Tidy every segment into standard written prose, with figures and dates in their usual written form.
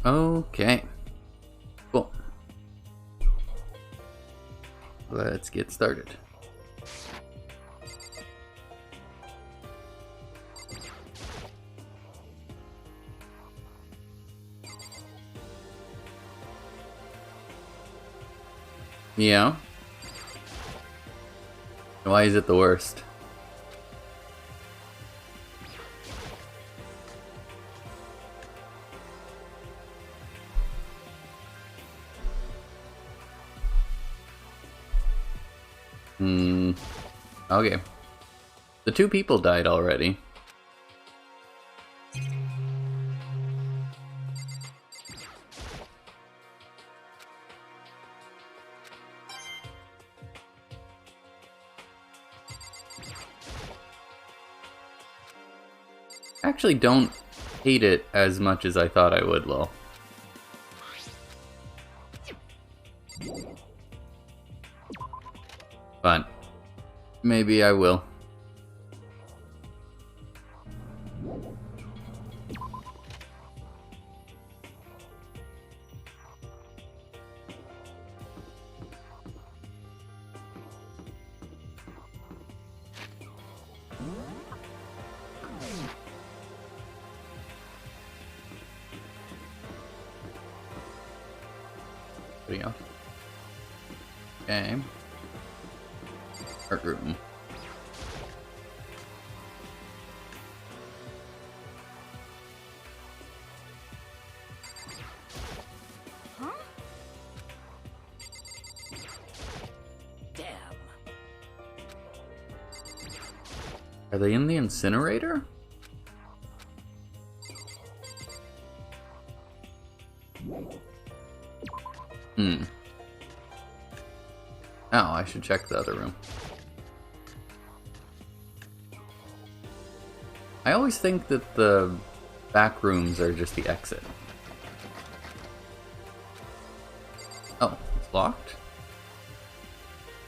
Okay. Cool. Let's get started. Yeah. Why is it the worst? Okay. The 2 people died already. I actually don't hate it as much as I thought I would, lol. But maybe I will. There we go. Okay. Art room. Huh? Damn. Are they in the incinerator? Oh, I should check the other room. I always think that the back rooms are just the exit. Oh, it's locked?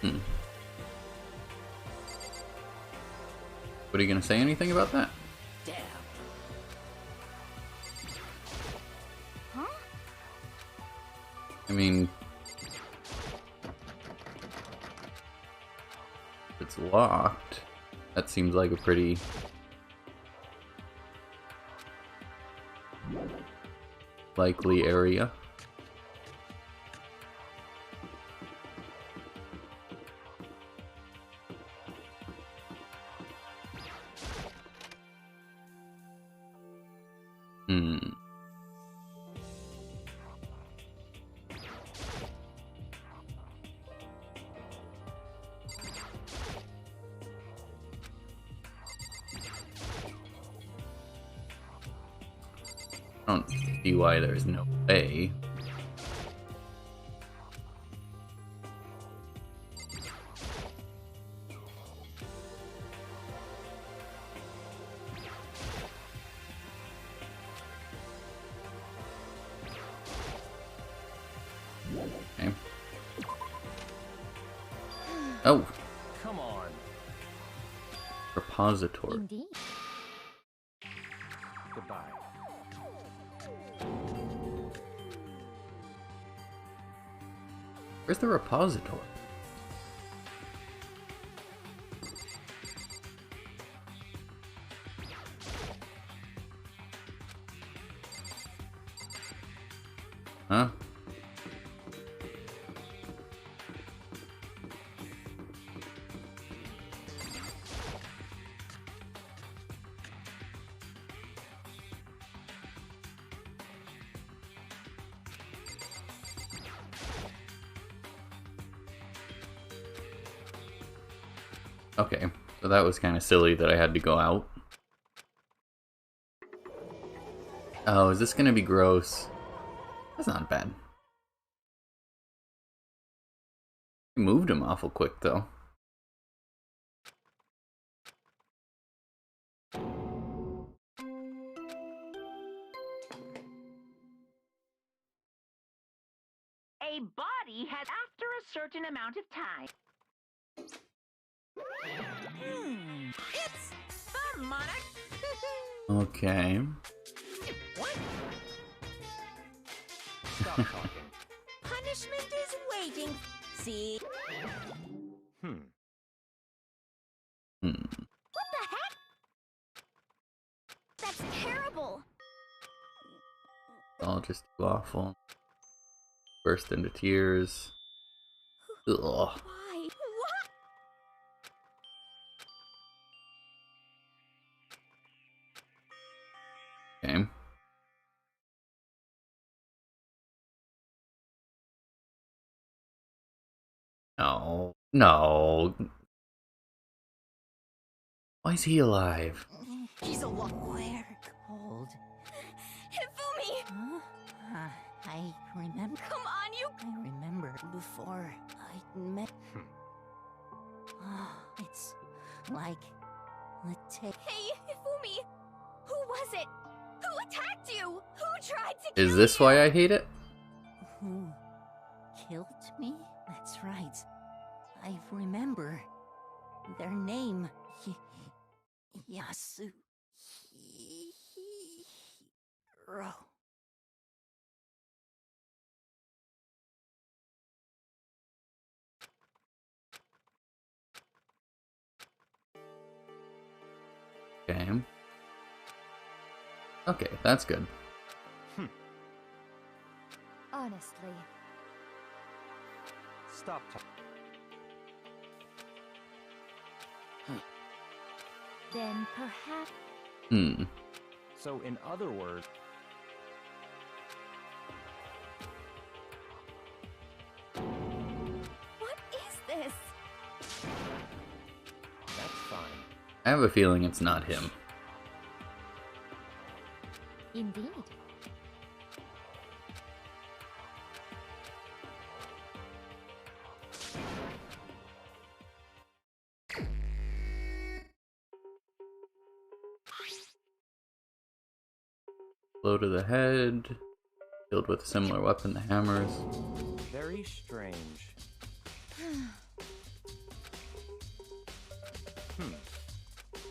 What are you gonna say anything about that? Damn. Huh? I mean, if it's locked, that seems like a pretty likely area. I don't see why there's no way. Okay. Oh, Come on. repository. Indeed. Goodbye. Where's the repository? Huh? Okay, so that was kind of silly that I had to go out. Oh, is this gonna be gross? That's not bad. I moved him awful quick, though. A body has after a certain amount of time. It's the monarch. Okay. What? Stop talking. Punishment is waiting. See? Hmm. What the heck? That's terrible. All just too awful. Burst into tears. Ugh. Why? What? Okay. No. No. Why is he alive? He's a lot. Where cold. Hifumi! Huh? I remember. Come on, you. I remember before I met. It's like the tape. Hey, Hifumi! Who was it? Who attacked you? Who tried to kill you? Is this why I hate it? Who killed me? That's right. I remember their name. Yasuhiro. Okay. Okay, that's good. Honestly. Stop talking. Then perhaps... So, in other words... What is this? That's fine. I have a feeling it's not him. Indeed. Blow to the head. Killed with a similar weapon, the hammers. Very strange.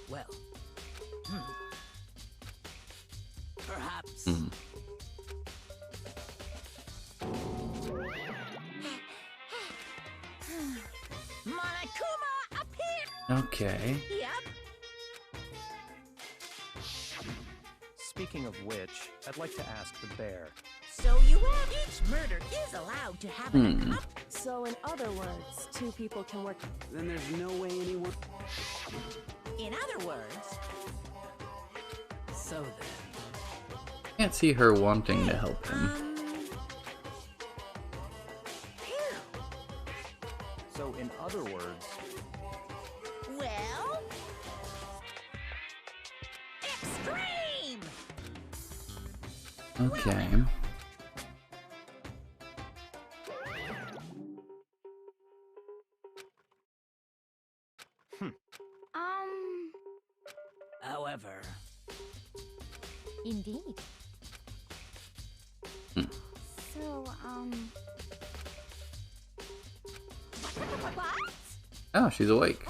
Well. Perhaps. Monokuma appeared. Okay. Yep. Speaking of which, I'd like to ask the bear. So you have each murder is allowed to have an accomplice. So in other words, two people can work... Then there's no way anyone... In other words. So then. Can't see her wanting to help him. Phew. So, in other words... Well. Extreme. Okay. However. Indeed. So, What? Oh, she's awake.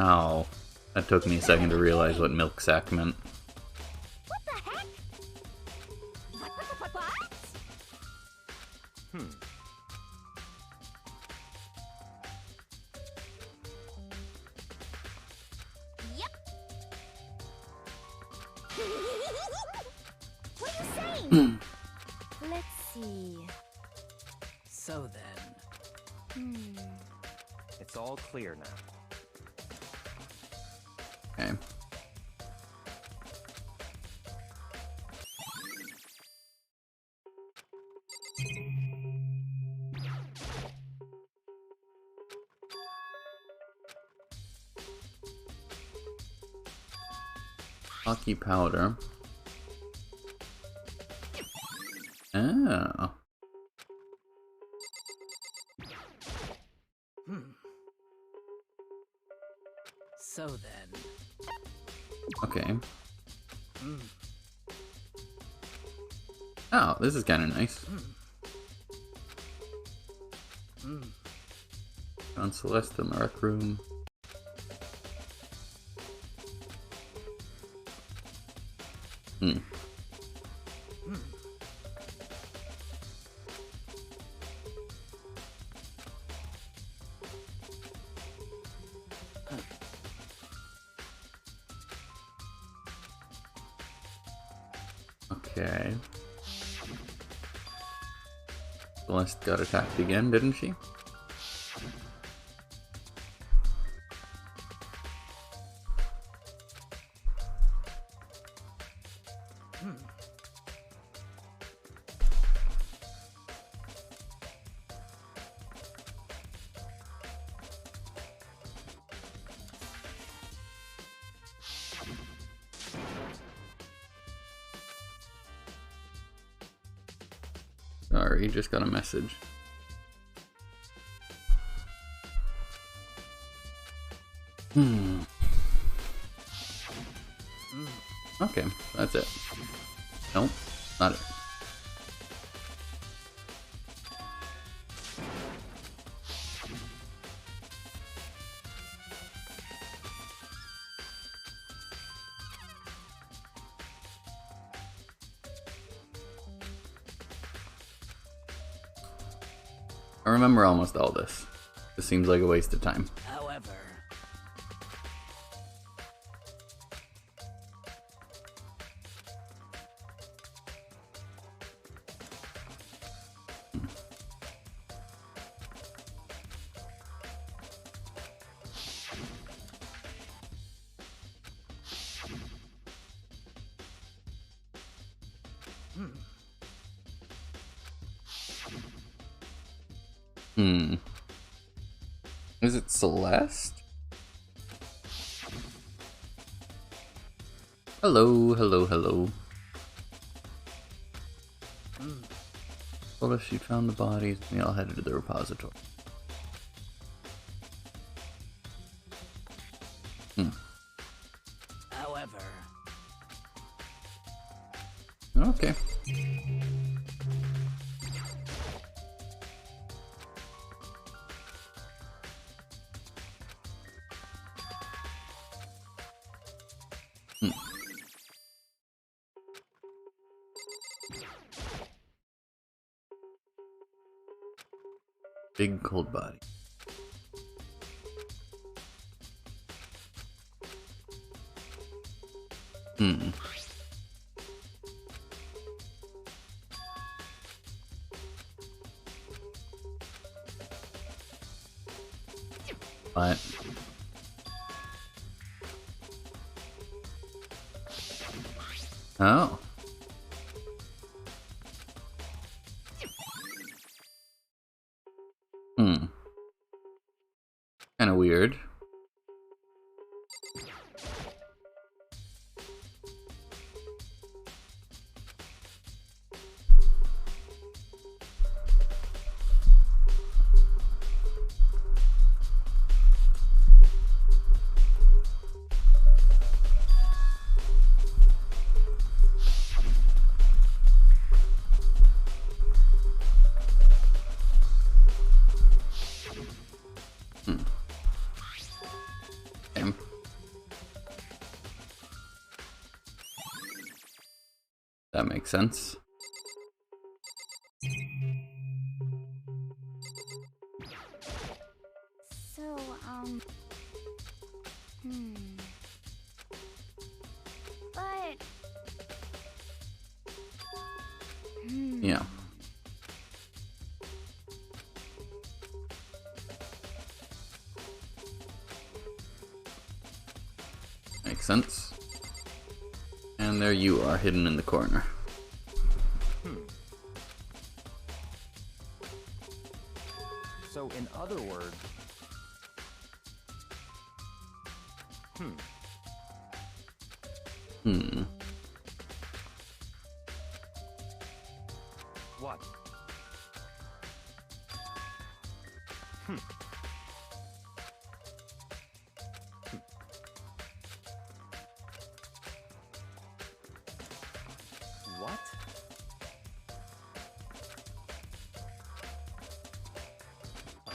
Oh, that took me a second to realize what milk sack meant. What the heck? What? Yep. What are you saying? let's see. So then. It's all clear now. Okay. Hockey powder. Oh. So then. Okay. Oh, this is kind of nice. Found Celeste in the rec room. Hmm. Okay. Celeste got attacked again, didn't she? Sorry, just got a message. Okay, that's it. Nope, not it. I remember almost all this. This seems like a waste of time. However, Is it Celeste? Hello, hello, hello. Told us she found the bodies and we all headed to the repository. however, Okay. Big cold body. What? Oh. Kinda weird. Damn. That makes sense. So, But... Yeah. Makes sense. And there you are, hidden in the corner. So, in other words... What? What? I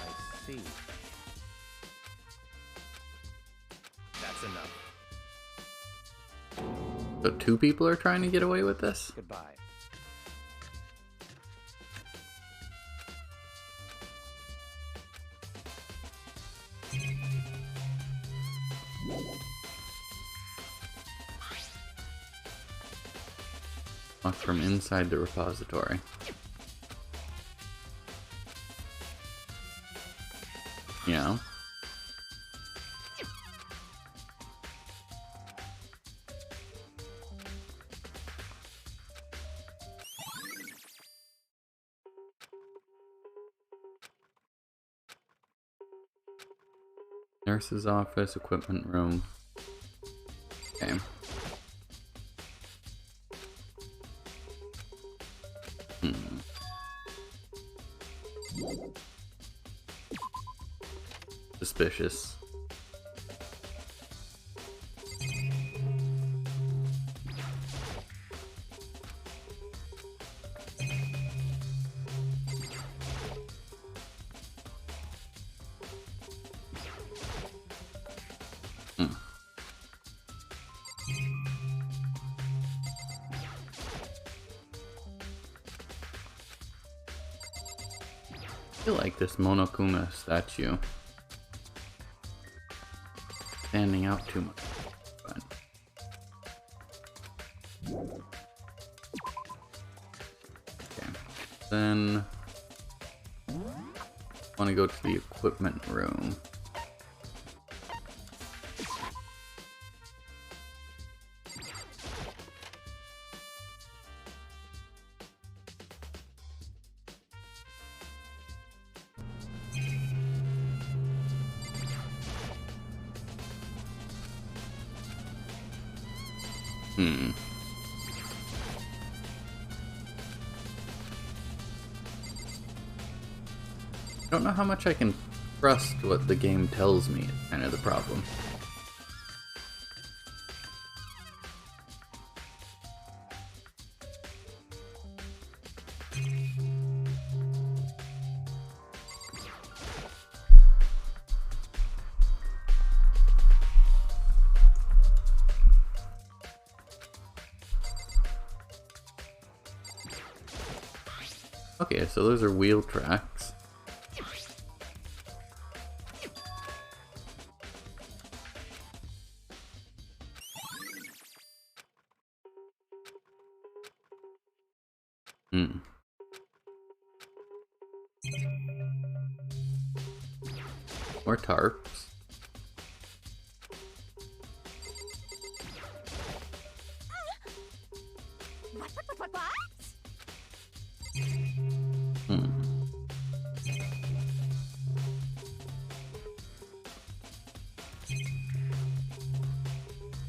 see. That's enough. So 2 people are trying to get away with this? Goodbye. Locked from inside the repository. Yeah. Nurse's office, equipment room. Okay. Suspicious. I feel like this Monokuma statue standing out too much. But okay. Then I want to go to the equipment room. I don't know how much I can trust what the game tells me is kind of the problem. Okay, so those are wheel tracks. More tarps. What?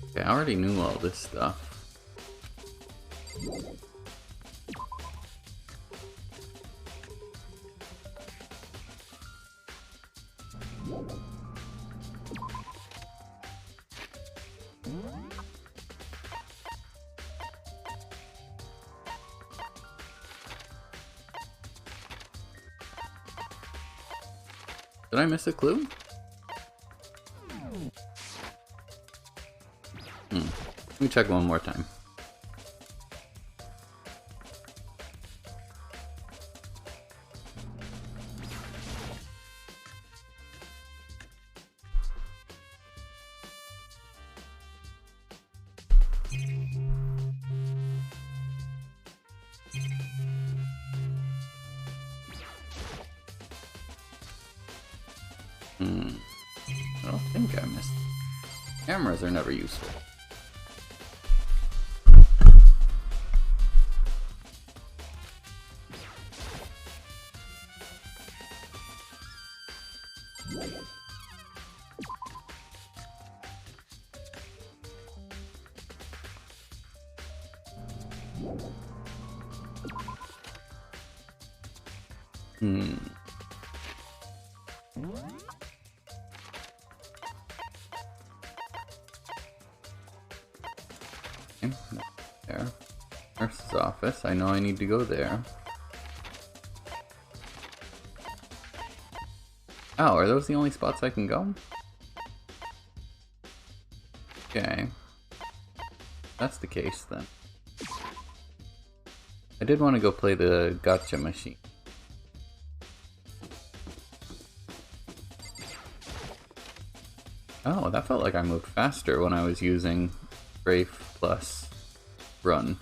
Okay, I already knew all this stuff. Did I miss a clue? Let me check one more time. I don't think I missed. Cameras are never useful. There. Nurse's office. I know I need to go there. Oh, are those the only spots I can go? Okay. That's the case then. I did want to go play the gacha machine. Oh, that felt like I moved faster when I was using Strafe plus Run.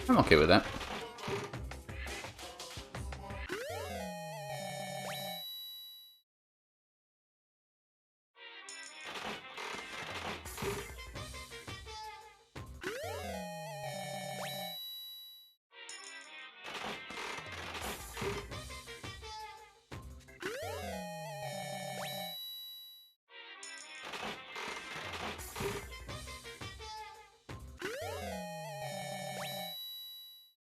I'm okay with that.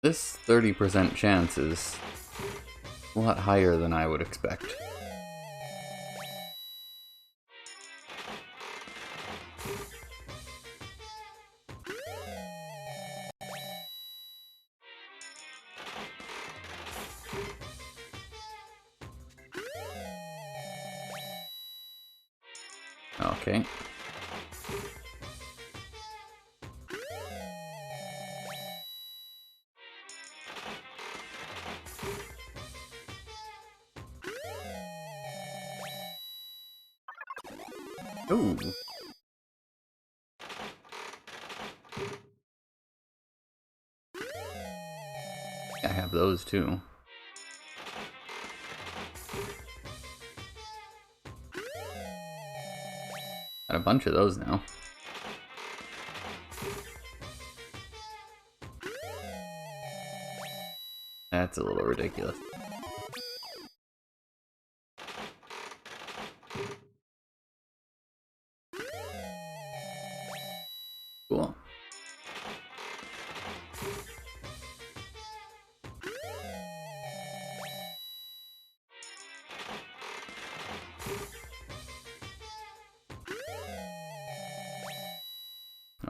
This 30% chance is a lot higher than I would expect. Okay. Ooh. I have those too. Got a bunch of those now. That's a little ridiculous. Cool.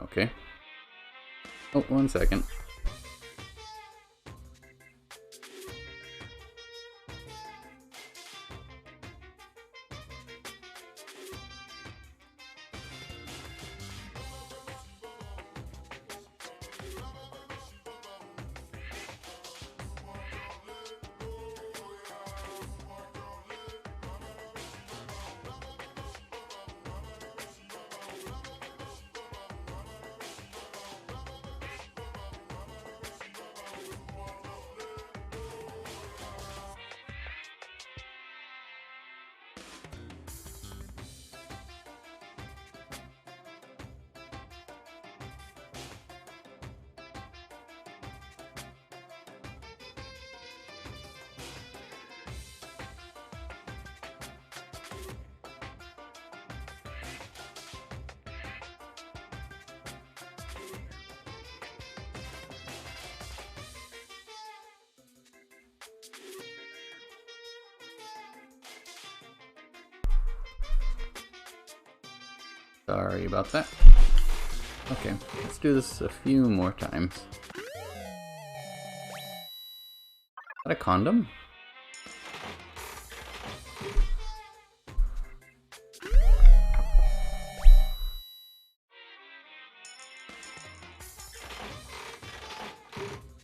Okay. Oh, 1 second. Sorry about that. Okay, let's do this a few more times. Is that a condom?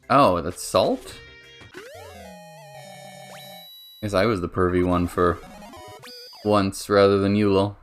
Oh, that's salt? Guess I was the pervy one for once rather than you, lol.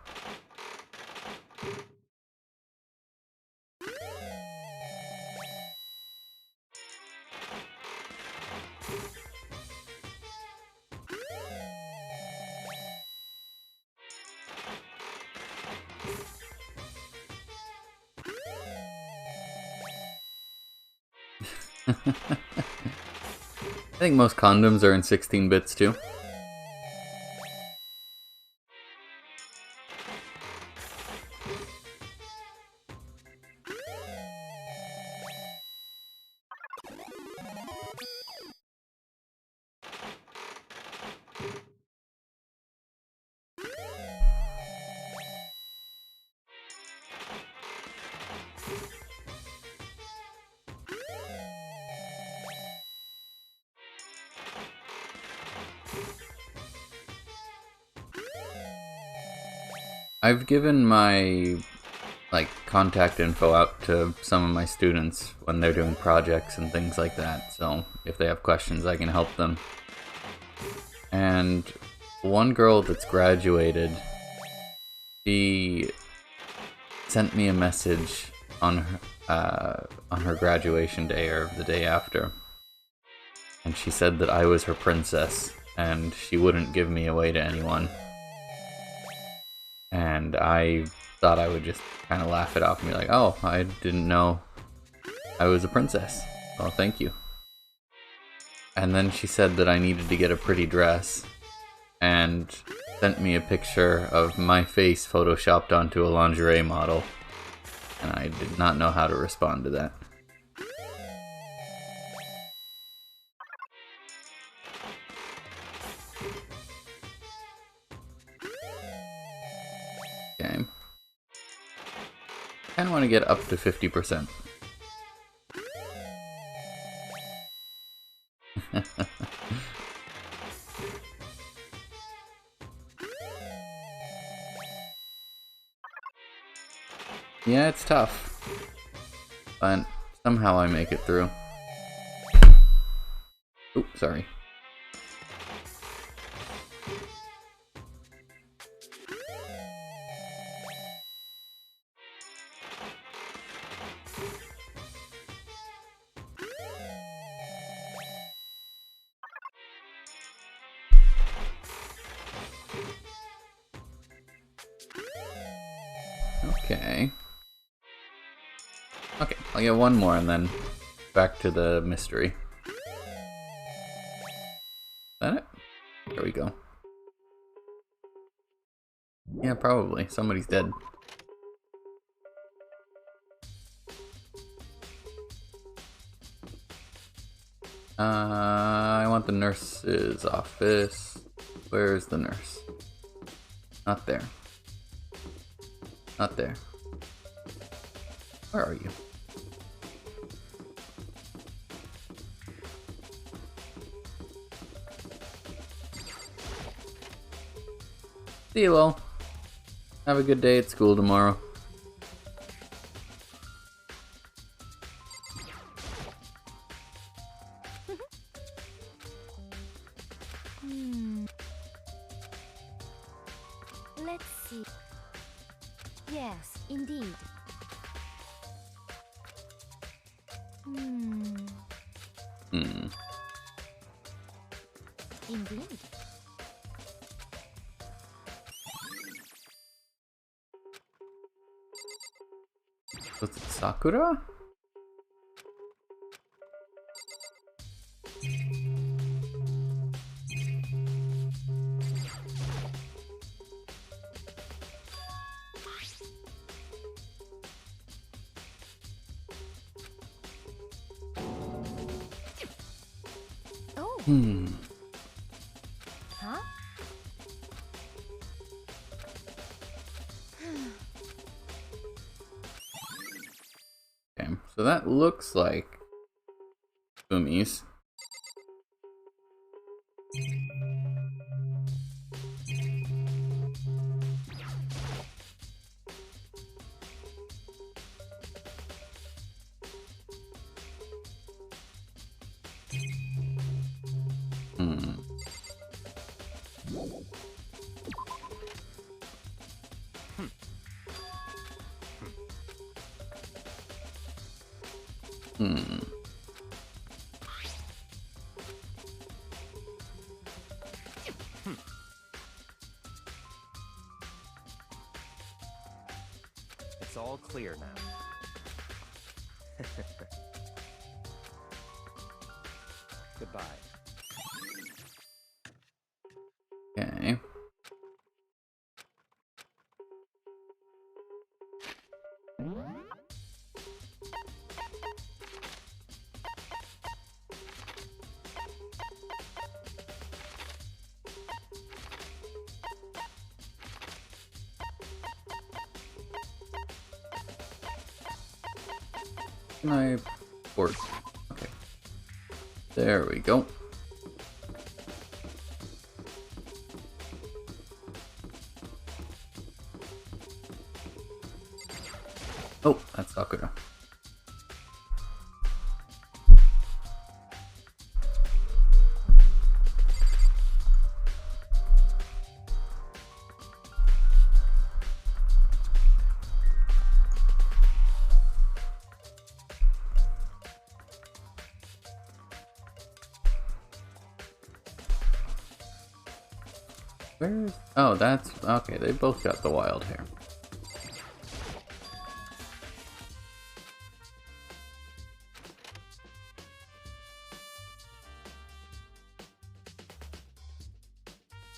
I think most condoms are in 16 bits too. I've given my like contact info out to some of my students when they're doing projects and things like that, so if they have questions I can help them. And one girl that's graduated, she sent me a message on her graduation day or the day after, and she said that I was her princess and she wouldn't give me away to anyone. And I thought I would just kind of laugh it off and be like, oh, I didn't know I was a princess. Well, thank you. And then she said that I needed to get a pretty dress and sent me a picture of my face photoshopped onto a lingerie model. And I did not know how to respond to that. Okay. I kind of want to get up to 50%. Yeah, it's tough, but somehow I make it through. Oops, sorry. Okay. Okay, I'll get one more and then back to the mystery. Is that it? There we go. Yeah, probably. Somebody's dead. I want the nurse's office. Where's the nurse? Not there. Not there. Where are you? See you all. Have a good day at school tomorrow. Let's see. Yes, indeed. Indeed. Was it Sakura? Oh. Huh? Okay, so that looks like Fumi's. It's all clear now. Goodbye. Okay. My port. Okay. There we go. Oh, that's Sakura. Where's... Oh, that's... Okay, they both got the wild hair.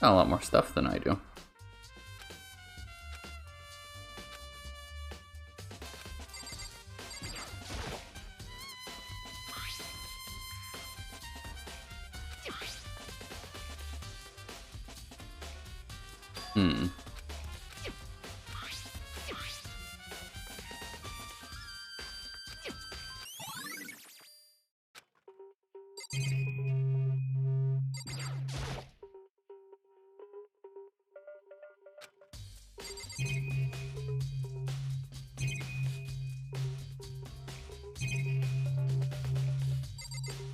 Got a lot more stuff than I do. Hmm.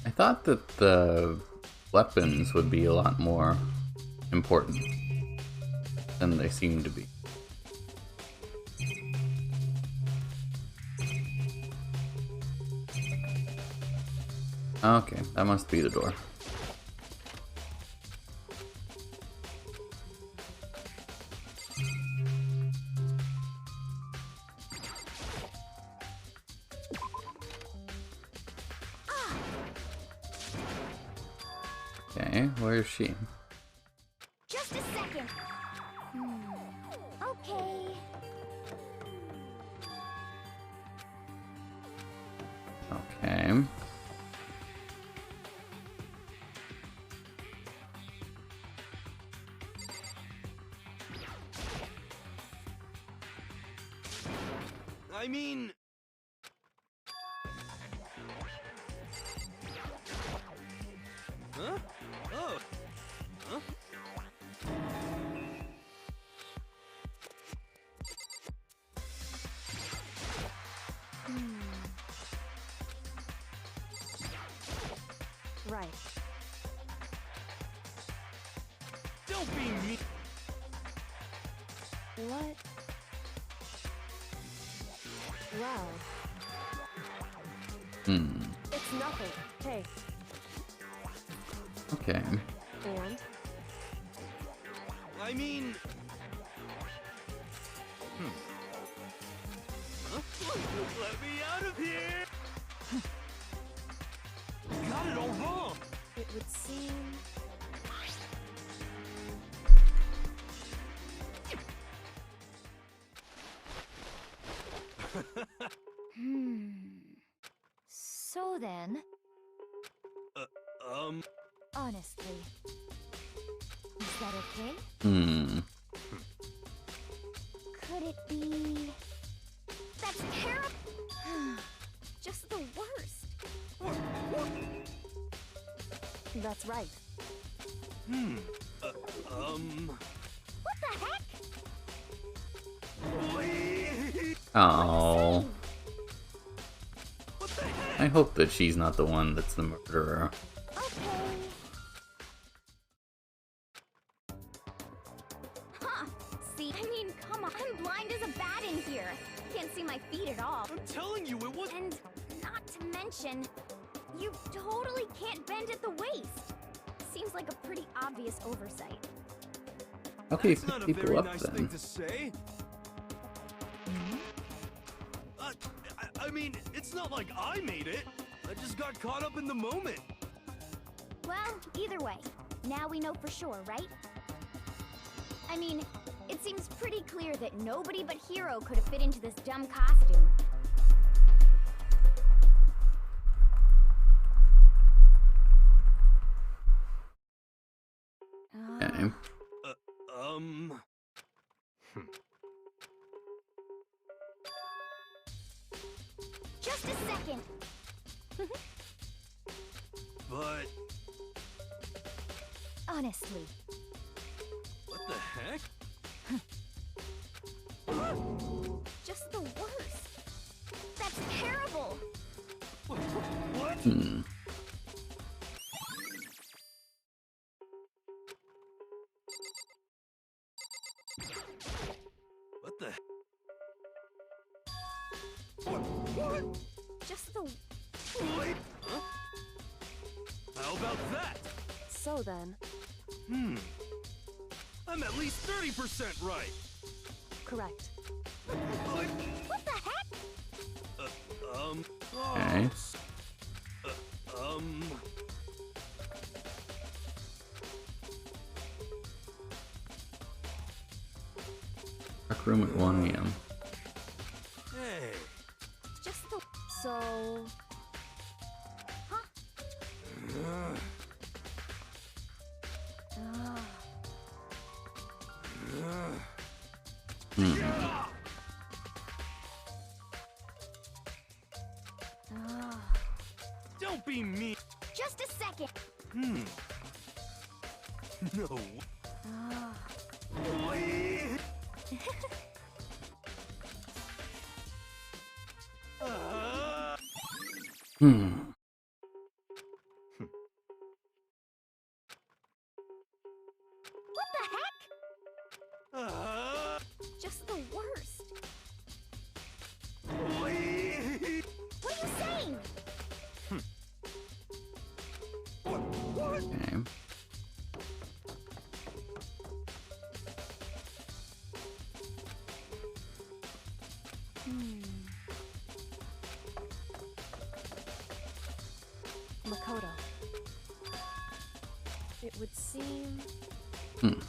I thought that the weapons would be a lot more important than they seem to be. Okay, that must be the door. Okay, where is she? Just a second. Okay. Okay. I mean... Huh? Oh. Huh? Right. Don't be mean. What? Wow. Hmm. It's nothing. Hey. Okay. And? I mean... Huh? Let me out of here! Got it all wrong! It would seem... So then, honestly, is that okay? Hmm. Could it be... That's terrible! Just the worst. That's right. What the heck? Oh. What the heck? I hope that she's not the one that's the murderer. Okay. Huh. See, I mean, come on. I'm blind as a bat in here. Can't see my feet at all. I'm telling you, it was... And not to mention, you totally can't bend at the waist. Seems like a pretty obvious oversight. Okay, That's not pick a people very up nice then. thing to say. I mean, it's not like I made it. I just got caught up in the moment. Well, either way, now we know for sure, right? I mean, it seems pretty clear that nobody but Hero could have fit into this dumb costume. Okay. Just a second. But Honestly. what the heck? Just the worst. Hmm. What the? What? Just the... Wait. Huh? How about that? So then, I'm at least 30% right. correct. What? What the heck? Okay. Rec room at 1 a.m. Hey. Just the... So, Huh? Ah. Ah. Don't be mean. Just a second. No. Ah. Wait. Hmm. What the heck? Just the worst. Wait. What are you saying? What? Okay. Makoto. It would seem... Hmm.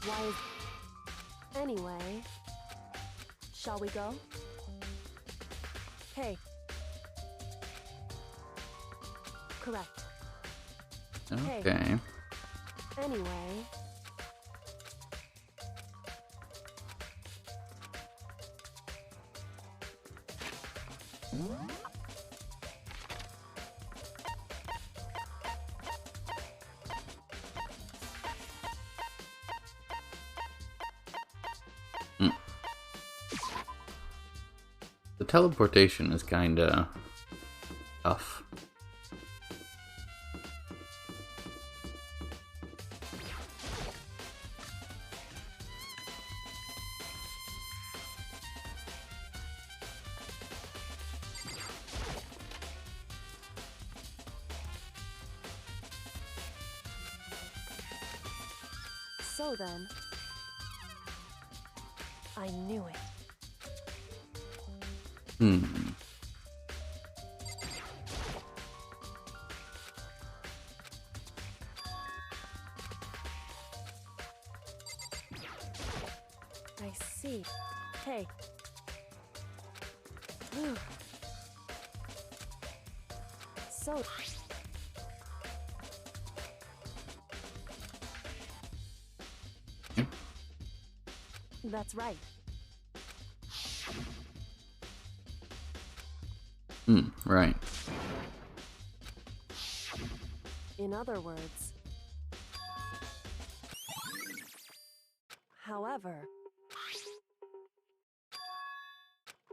Why is... Anyway, shall we go? Hey. Correct. Okay. Anyway, The teleportation is kinda tough. so then... I knew it. Hmm. I see. Hey. Whew. So... That's right. Hmm. Right. In other words... However...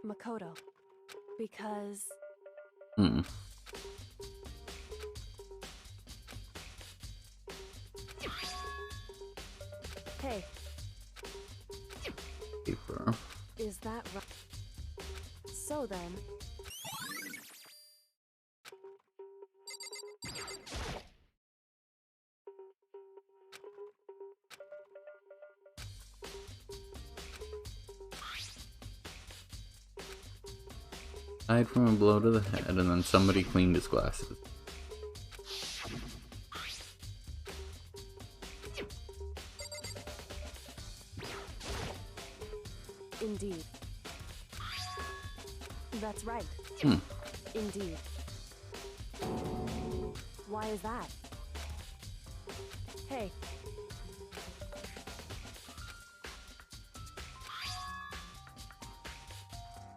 Makoto. Because... Hmm. Hey, Paper. is that right? So then... Died from a blow to the head, and then somebody cleaned his glasses. Indeed. That's right. Hmm. Indeed. Why is that? Hey.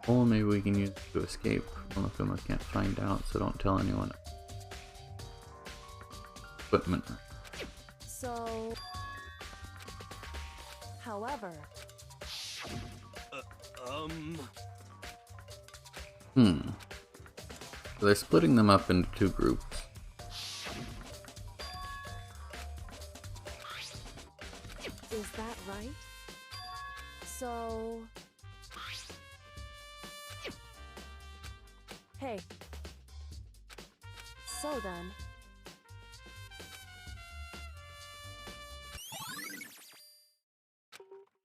Well, maybe we can use it to escape. One of them I can't find out, so don't tell anyone. Equipment. So... However... Um. Hmm. They're splitting them up into two groups. Is that right? So... Hey. So then...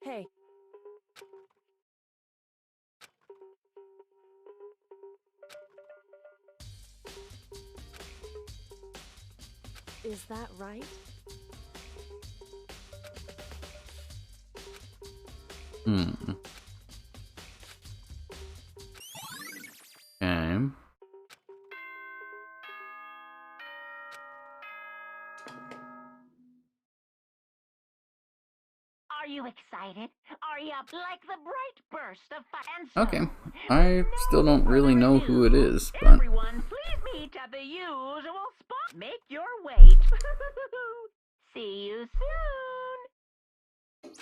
Hey. Is that right? Hmm. Okay. Are you excited? Are you up like the bright burst of fire? And so, Okay. with I no still don't really further know who it ado, is, but everyone, please meet at the usual spot. Make your wait. See you soon.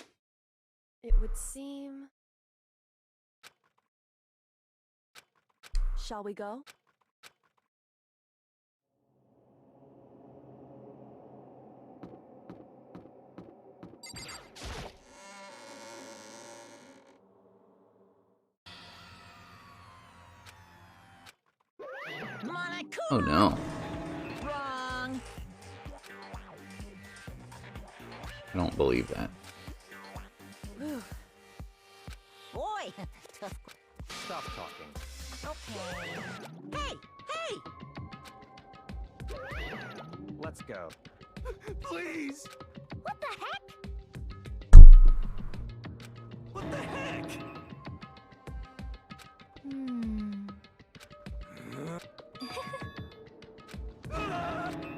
It would seem... Shall we go? oh no. Wrong. I don't believe that. Boy. Tough. Stop talking. Okay. Hey! Hey! Let's go. Please! What the heck? What the heck?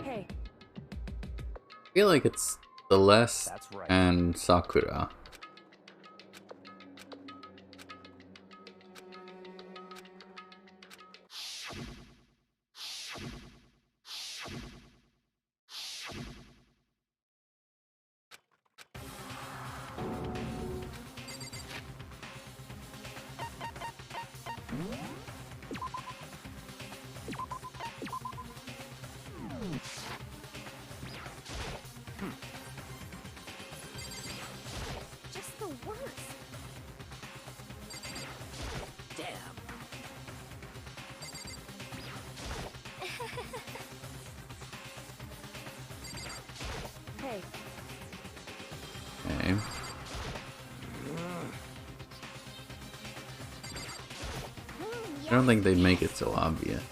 Hey. I feel like it's Celeste That's right. and Sakura. Just the worst. Damn. Hey. Okay. I don't think they'd make it so obvious.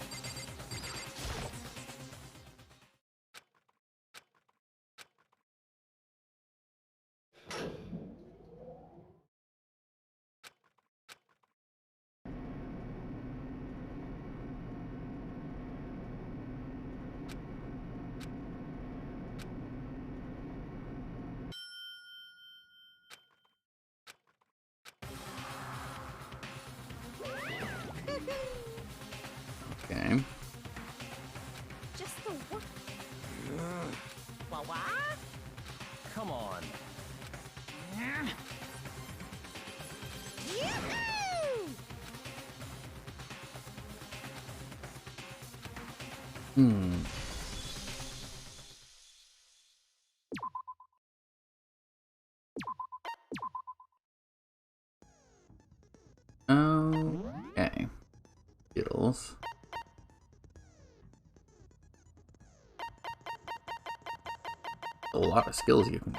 Okay. Just the worst. What? Come on. Yoo-hoo! Hmm. Okay. Skills. A lot of skills you can.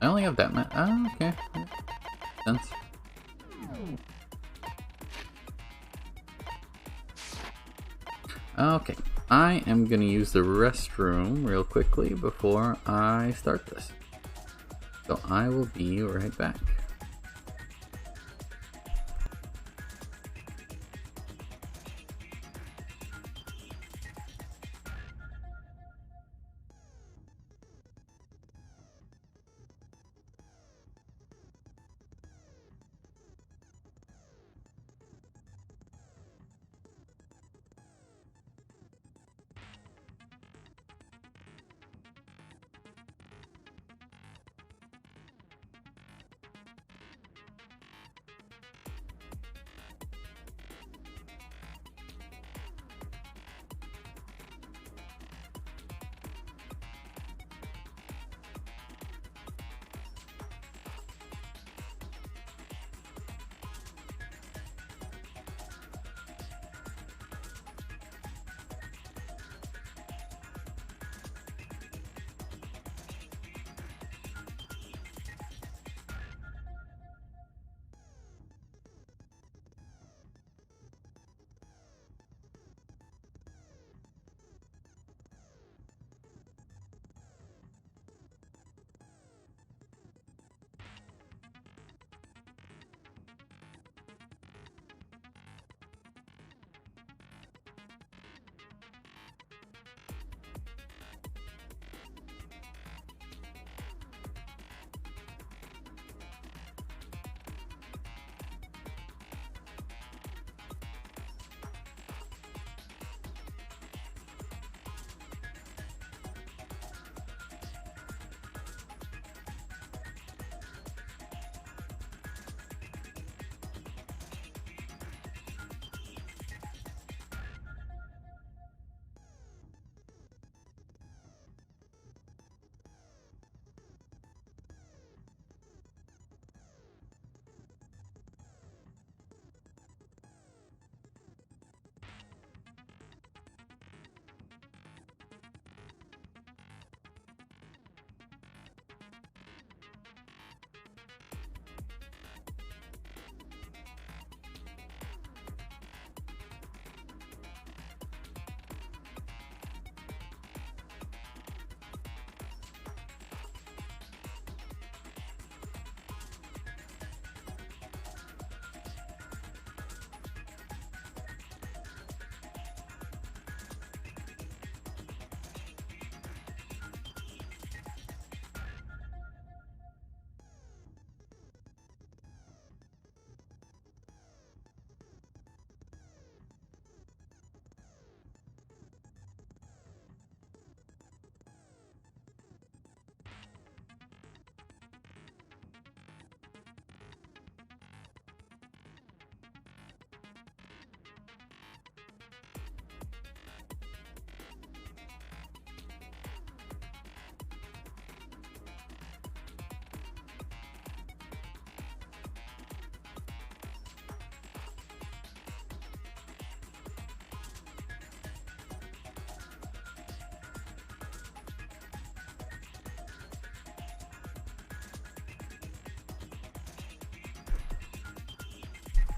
I only have that much. Oh, okay. Makes sense. Okay. I am gonna use the restroom real quickly before I start this. So I will be right back.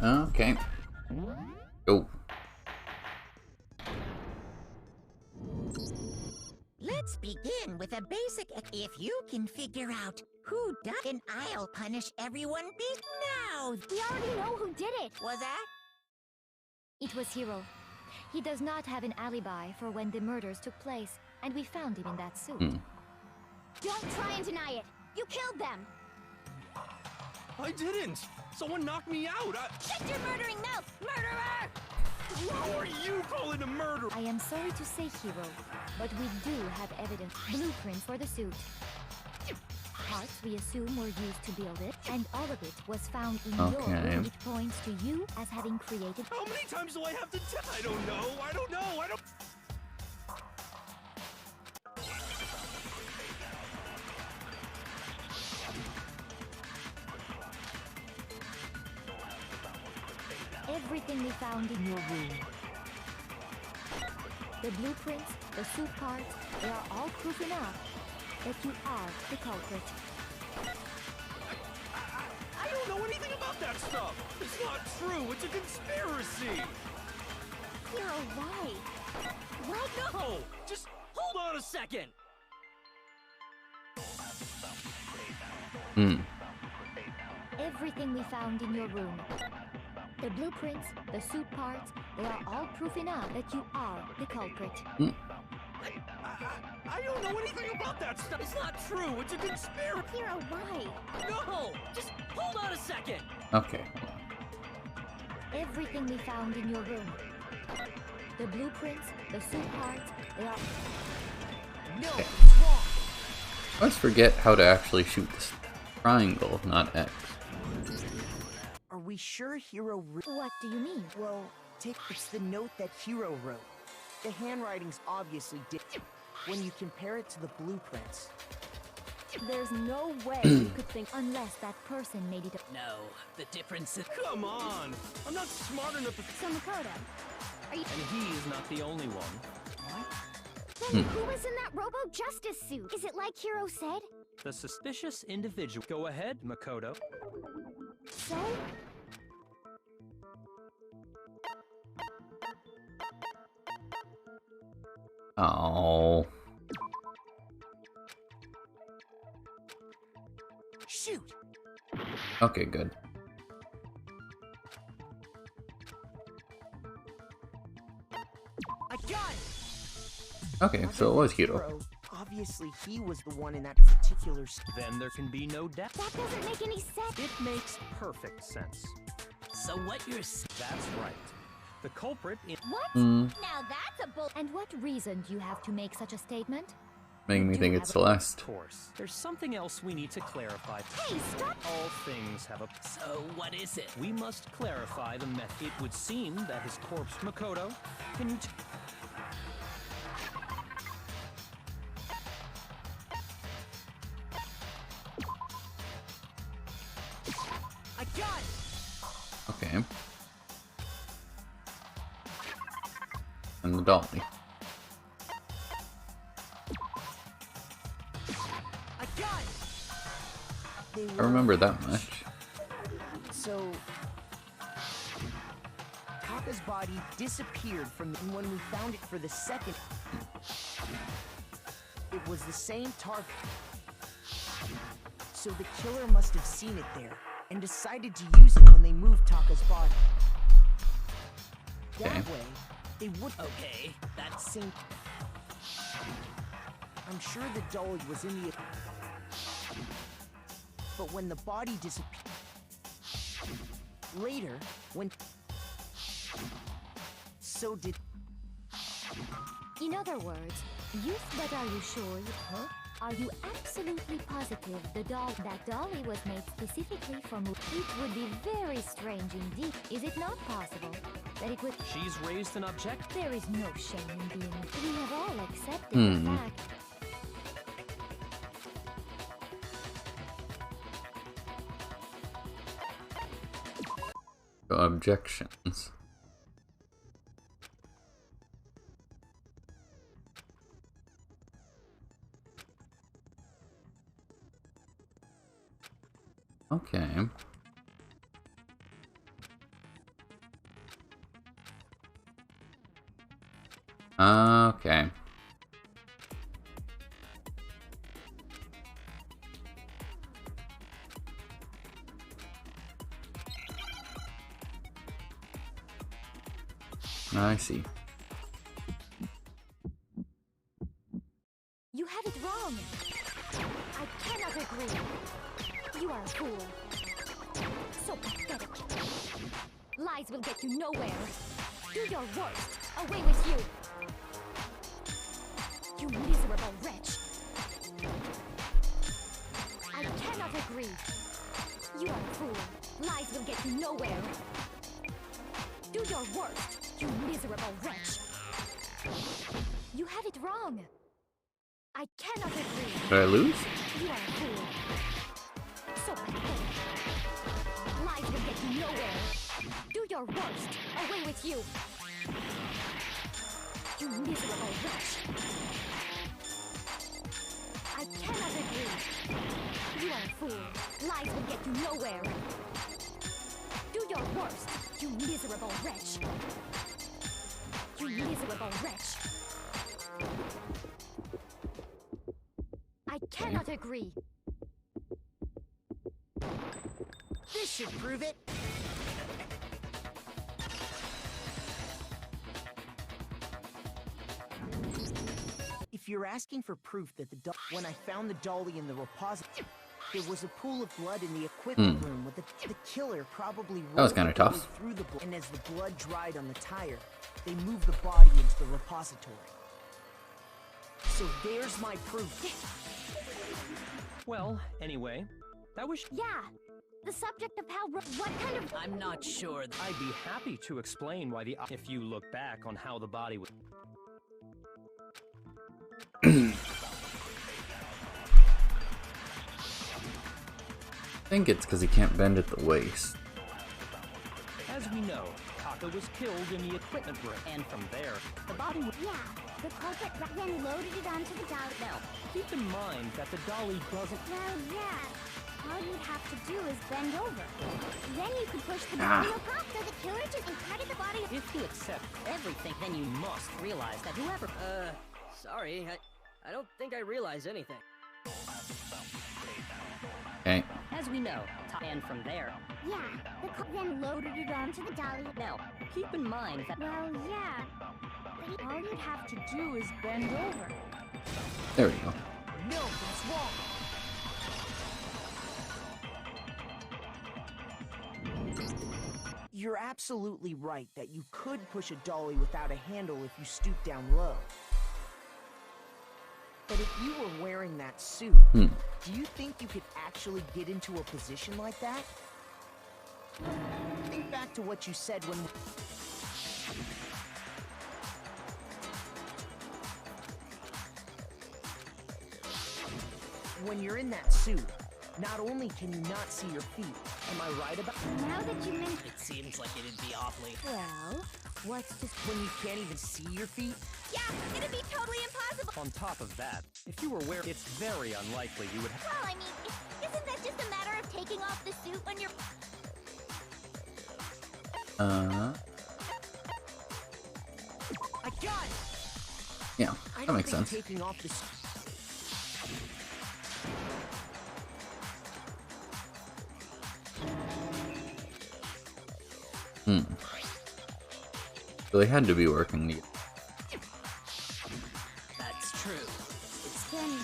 Okay. Go. Let's begin with a basic. If you can figure out who done, then I'll punish everyone. Now. We already know who did it. Was that? It was Hiro. He does not have an alibi for when the murders took place, and we found him in that suit. Don't try and deny it. You killed them. I didn't! Someone knocked me out! Shut your murdering mouth, murderer! Who are you calling a murderer? I am sorry to say, Hiro, but we do have evidence. Blueprints for the suit. Parts we assume were used to build it, and all of it was found in your room, which points to you as having created. How many times do I have to tell? I don't know! I don't know! I don't... Everything we found in your room. The blueprints, the suit parts, they are all proof enough that you are the culprit. I don't know anything about that stuff! It's not true! It's a conspiracy! Hero, why? What? No! Just hold on a second! Everything we found in your room. The blueprints, the suit parts, they are all proof enough that you are the culprit. I don't know anything about that stuff! It's not true! It's a conspiracy! Hero, why? No! Just hold on a second! Okay. Everything we found in your room. The blueprints, the suit parts, they are... No. Okay. Let's forget how to actually shoot this triangle, not X. Are we sure Hiro What do you mean? Well, it's the note that Hiro wrote. The handwriting's obviously different when you compare it to the blueprints. There's no way you could think. Unless that person made it up. No, the difference is... Come on! I'm not smart enough to... So Makoto, are you... And he is not the only one. Then who was in that Robo-Justice suit? Is it like Hiro said? The suspicious individual. Go ahead, Makoto. So? Oh. Shoot! Okay, good. I got it! Okay, so it was Hiro. Obviously, he was the one in that particular... Then there can be no doubt. That doesn't make any sense. It makes perfect sense. So what you're... That's right. The culprit in... What? Now that's a bull... And what reason do you have to make such a statement? Making me think it's Celeste. Of course. There's something else we need to clarify. Hey, stop! All things have a... So what is it? We must clarify the method. It would seem that his corpse... Makoto, can you... I got it! Okay. And the dolly. I got it! I remember that much. So... Kappa's body disappeared from the... When we found it for the second... It was the same target. So the killer must have seen it there and decided to use it when they moved Taka's body. That Okay. way, they would... Okay, that's... Same... I'm sure the dolly was in the... But when the body disappeared... Later, when... So did... In other words, but are you sure? Huh? Are you absolutely positive that dolly was made specifically for movie? It would be very strange indeed. Is it not possible that it would... She's raised an object. There is no shame in being... We have all accepted the fact. So objections. Okay. Okay. I see. You have it wrong. I cannot agree. You are a fool. So pathetic. Lies will get you nowhere. Do your worst. Away with you. You miserable wretch. I cannot agree. You are a fool. Lies will get you nowhere. Do your worst, you miserable wretch. You have it wrong. I cannot agree. Did I lose? You are a fool. So pathetic. Lies will get you nowhere. Do your worst. Away with you. You miserable wretch. I cannot agree. You are a fool. Lies will get you nowhere. Do your worst, you miserable wretch. You miserable wretch. I cannot agree. This should prove it. If you're asking for proof that when I found the dolly in the repository, there was a pool of blood in the equipment room with the killer probably That was kind of tough. through the blood, and as the blood dried on the tire, they moved the body into the repository. So there's my proof. Well, anyway, that was... Yeah, the subject of how... What kind of... I'm not sure. I'd be happy to explain why the... If you look back on how the body was... I think it's because he can't bend at the waist. As we know, Taka was killed in the equipment room, and from there, the body was... Yeah, the culprit then loaded it onto the dolly. Now, keep in mind that the dolly doesn't... Well, yeah. All you'd have to do is bend over. Then you could push the dolly. No problem. So the killer just carted the body. If you accept everything, then you must realize that whoever... Sorry, I don't think I realize anything. Okay. As we know, and from there... Yeah, the then loaded it onto the dolly. Now, keep in mind that... Well, yeah. All you'd have to do is bend over. There we go. No, that's wrong. You're absolutely right that you could push a dolly without a handle if you stoop down low. But if you were wearing that suit, do you think you could actually get into a position like that? Think back to what you said when... When you're in that suit, not only can you not see your feet, am I right about... Now that you mention... It seems like it'd be awfully... Well, what's this... When you can't even see your feet? Yeah, it'd be totally impossible. On top of that, if you were wearing... It's very unlikely you would have... Well, I mean, isn't that just a matter of taking off the suit when you're... I got it! Yeah, that makes sense. Taking off the suit... So they had to be working together. That's true. It's then...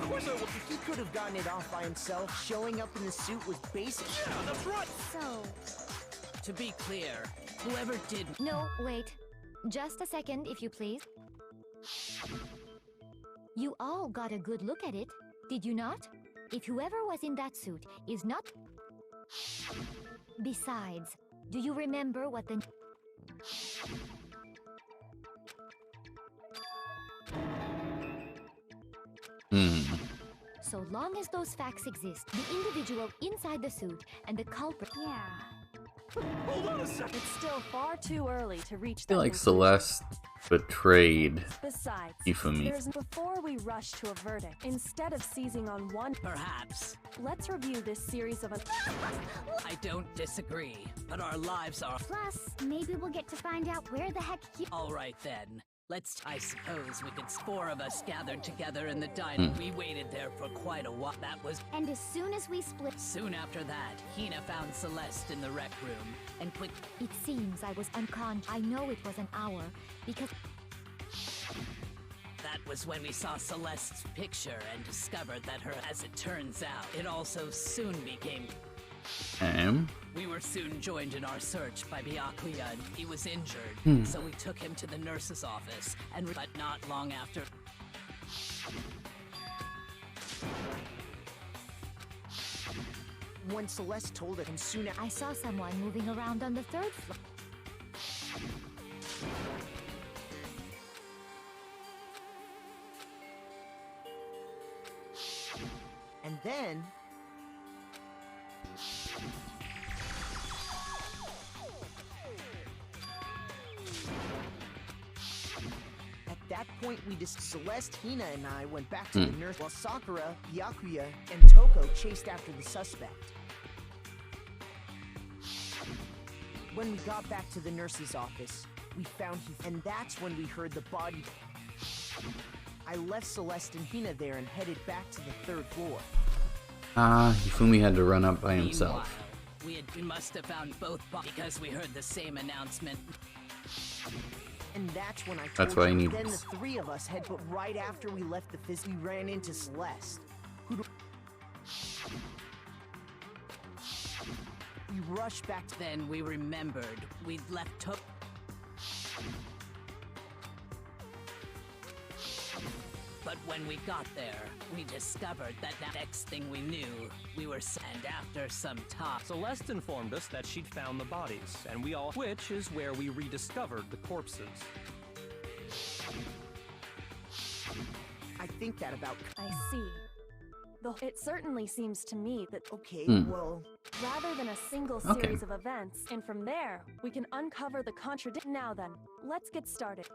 Of course I would. If he could have gotten it off by himself, showing up in the suit was basic. Yeah, that's right! So... To be clear, whoever did... No, wait. Just a second, if you please. You all got a good look at it, did you not? If whoever was in that suit is not... Besides, do you remember what the... So long as those facts exist, the individual inside the suit and the culprit... Yeah. Hold on a second. It's still far too early to reach I feel that like conclusion. Celeste betrayed Besides, Ifumi. before we rush to a verdict, instead of seizing on one, Perhaps. let's review this series of I don't disagree, but our lives are... Plus, maybe we'll get to find out where the heck you. All right then. I suppose we could... 4 of us gathered together in the dining. We waited there for quite a while. That was... And as soon as we split. Soon after that, Hina found Celeste in the rec room and quick... It seems I was unconscious. I know it was an hour because That was when we saw Celeste's picture and discovered that her... As it turns out, it also soon became... We were soon joined in our search by Byakuya, and he was injured, so we took him to the nurse's office, but not long after... When Celeste told it, and soon I saw someone moving around on the 3rd floor. and then at that point we just Celeste, Hina, and I went back to the nurse while Sakura, Byakuya, and Toko chased after the suspect. When we got back to the nurse's office, we found and that's when we heard the body. I left Celeste and Hina there and headed back to the 3rd floor. Ifumi had to run up by himself. Meanwhile, we must have found both because we heard the same announcement. And that's when I told That's why I need. Then the 3 of us had, but right after we left the we ran into Celeste. We rushed back to Then we remembered we'd left But when we got there, we discovered that the next thing we knew, we were and after some time. Celeste informed us that she'd found the bodies, and we all, which is where we rediscovered the corpses. I think that about. I see. It certainly seems to me that Okay, well, rather than a single series of events, and from there, we can uncover the contradiction. Now then, let's get started.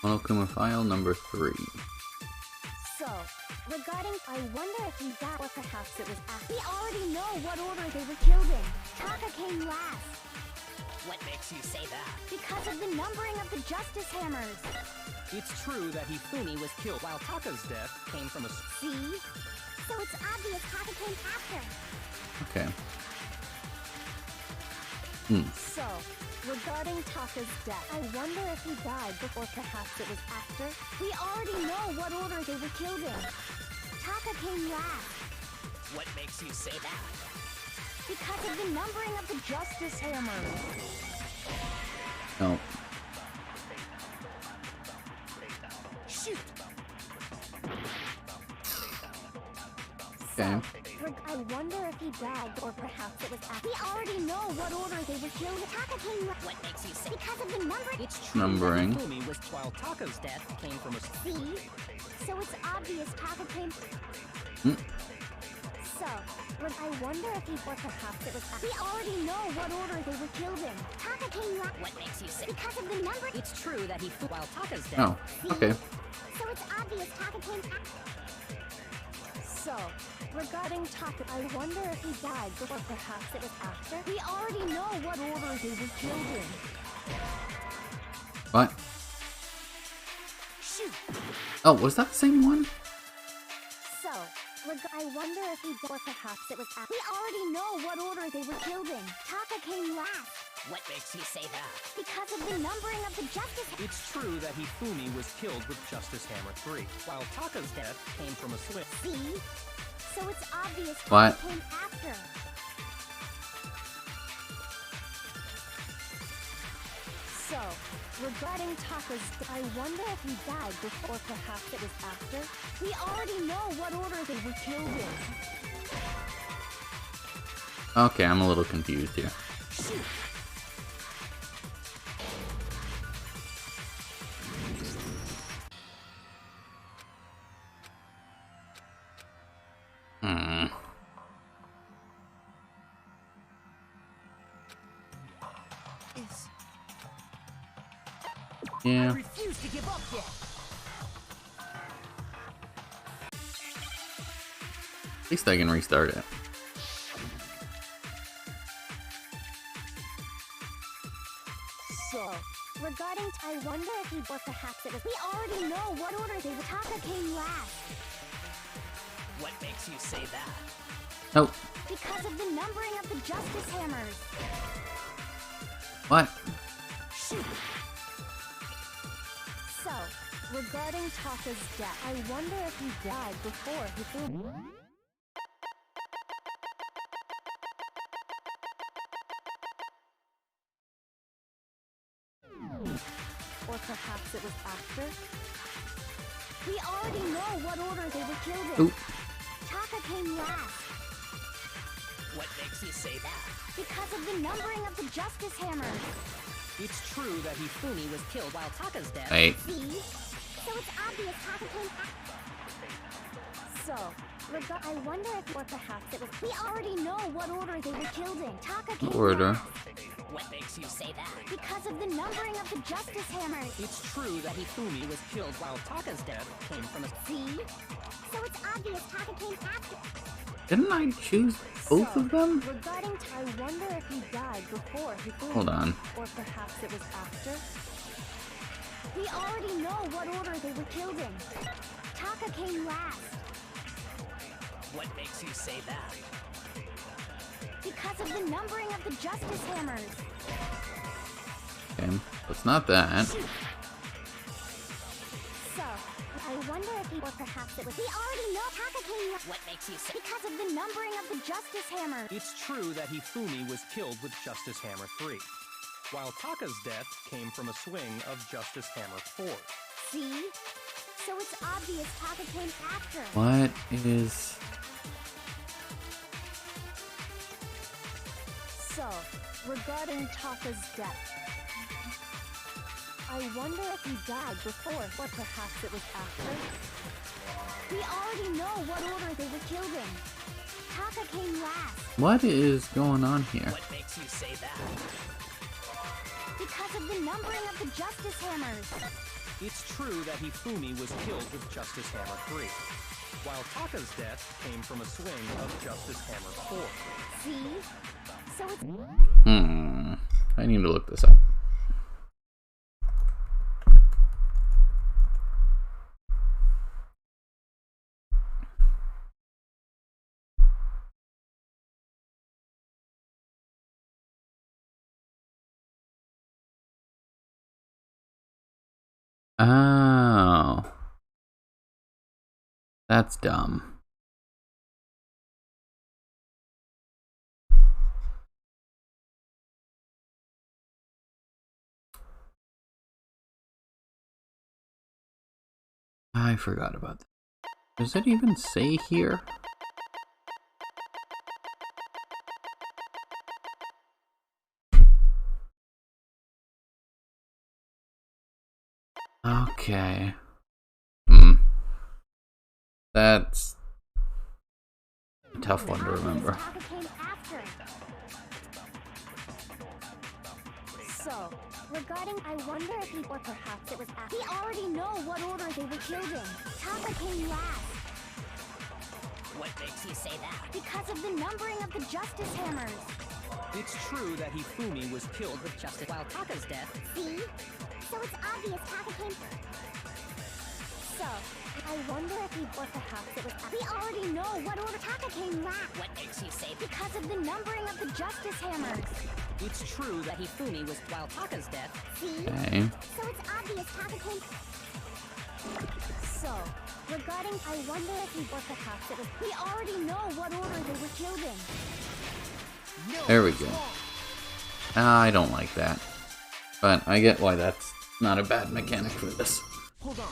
Monokuma file number 3. So, regarding, I wonder if he got, or perhaps it was after. We already know what order they were killed in. Taka came last. What makes you say that? Because of the numbering of the Justice Hammers. It's true that Hifumi was killed while Taka's death came from a... See? So it's obvious Taka came after. Okay. So, regarding Taka's death, I wonder if he died before, perhaps it was after. We already know what order they were killed in. Taka came last. What makes you say that? Because of the numbering of the Justice Hammers. No. Shoot! Okay. I wonder if he died, or perhaps it was after. We already know what order they were killed. Taka came last. What makes you say Because of the numbering. It's true Numbering. that Hifumi was while Taka's death came from a... See? So it's obvious Taka came... So, I wonder if he, or perhaps it was... We already know what order they were killed in. Taka came last. What makes you say... Because of the number... It's true that while Taka's death... Oh, okay. So it's obvious Taka came... So, regarding Taka, I wonder if he died before, perhaps it was after. We already know what order they were killed in. What? Shoot! Oh, was that the same one? So, I wonder if he died, or perhaps it was after. We already know what order they were killed in. Taka came last. What makes you say that? Because of the numbering of the Justice... It's true that Hifumi was killed with Justice Hammer 3, while Taka's death came from a switch. See? So it's obvious What? Taka came after. So, regarding Taka's, I wonder if he died before, or perhaps it was after. We already know what order they were killed in. Okay, I'm a little confused here. Shoot! Yeah. I refuse to give up yet. At least I can restart it. So, regarding, I wonder if he, or perhaps it was. We already know what order they were. Taka came last. What makes you say that? Oh. Because of the numbering of the Justice Hammers. What? So, regarding Taka's death, I wonder if he died before he threw. Or perhaps it was after? We already know what order they were killed in. Ooh. Taka came last. What makes you say that? Because of the numbering of the Justice Hammers. It's true that Hifumi was killed while Taka's dead. Wait. See? So it's obvious Taka came So, I wonder if, or perhaps it was. We already know what order they were killed in. Taka came Order. last. What makes you say that? Because of the numbering of the Justice Hammers. It's true that Hifumi was killed while Taka's death came from a... See? So it's obvious Taka came after. Didn't I choose both of them? Regarding, I wonder if he died before he threw. Hold on. Or perhaps it was after? We already know what order they were killed in. Taka came last. What makes you say that? Because of the numbering of the Justice Hammers. Okay, it's not that. So, I wonder if he, or perhaps it was. We already know Taka came last. What makes you say? Because of the numbering of the Justice Hammers. It's true that Hifumi was killed with Justice Hammer 3, while Taka's death came from a swing of Justice Hammer 4. See? So it's obvious Taka came after. What is... So, regarding Taka's death, I wonder if he died before, or perhaps it was after? We already know what order they were killed in. Taka came last. What is going on here? What makes you say that? Because of the numbering of the Justice Hammers. It's true that Hifumi was killed with Justice Hammer 3, while Taka's death came from a swing of Justice Hammer 4. See? So it's... I need to look this up. Oh. That's dumb. I forgot about that. Does it even say here? Okay. That's a tough one to remember. So, regarding, I wonder if he, or perhaps it was after. We already know what order they were killed in. Taka came last. What makes you say that? Because of the numbering of the Justice Hammers. It's true that Hifumi was killed with Justice while Taka's death. See? So it's obvious Taka came... So, I wonder if he, or perhaps it was after. We already know what order Taka came last. What makes you say that? Because of the numbering of the Justice Hammers. It's true that Hifumi was while Taka's death. See? Okay. So it's obvious Taka came... So, regarding, I wonder if he, or perhaps it was. We already know what order they were killed in. There we go. I don't like that. But I get why that's not a bad mechanic for this. Hold on.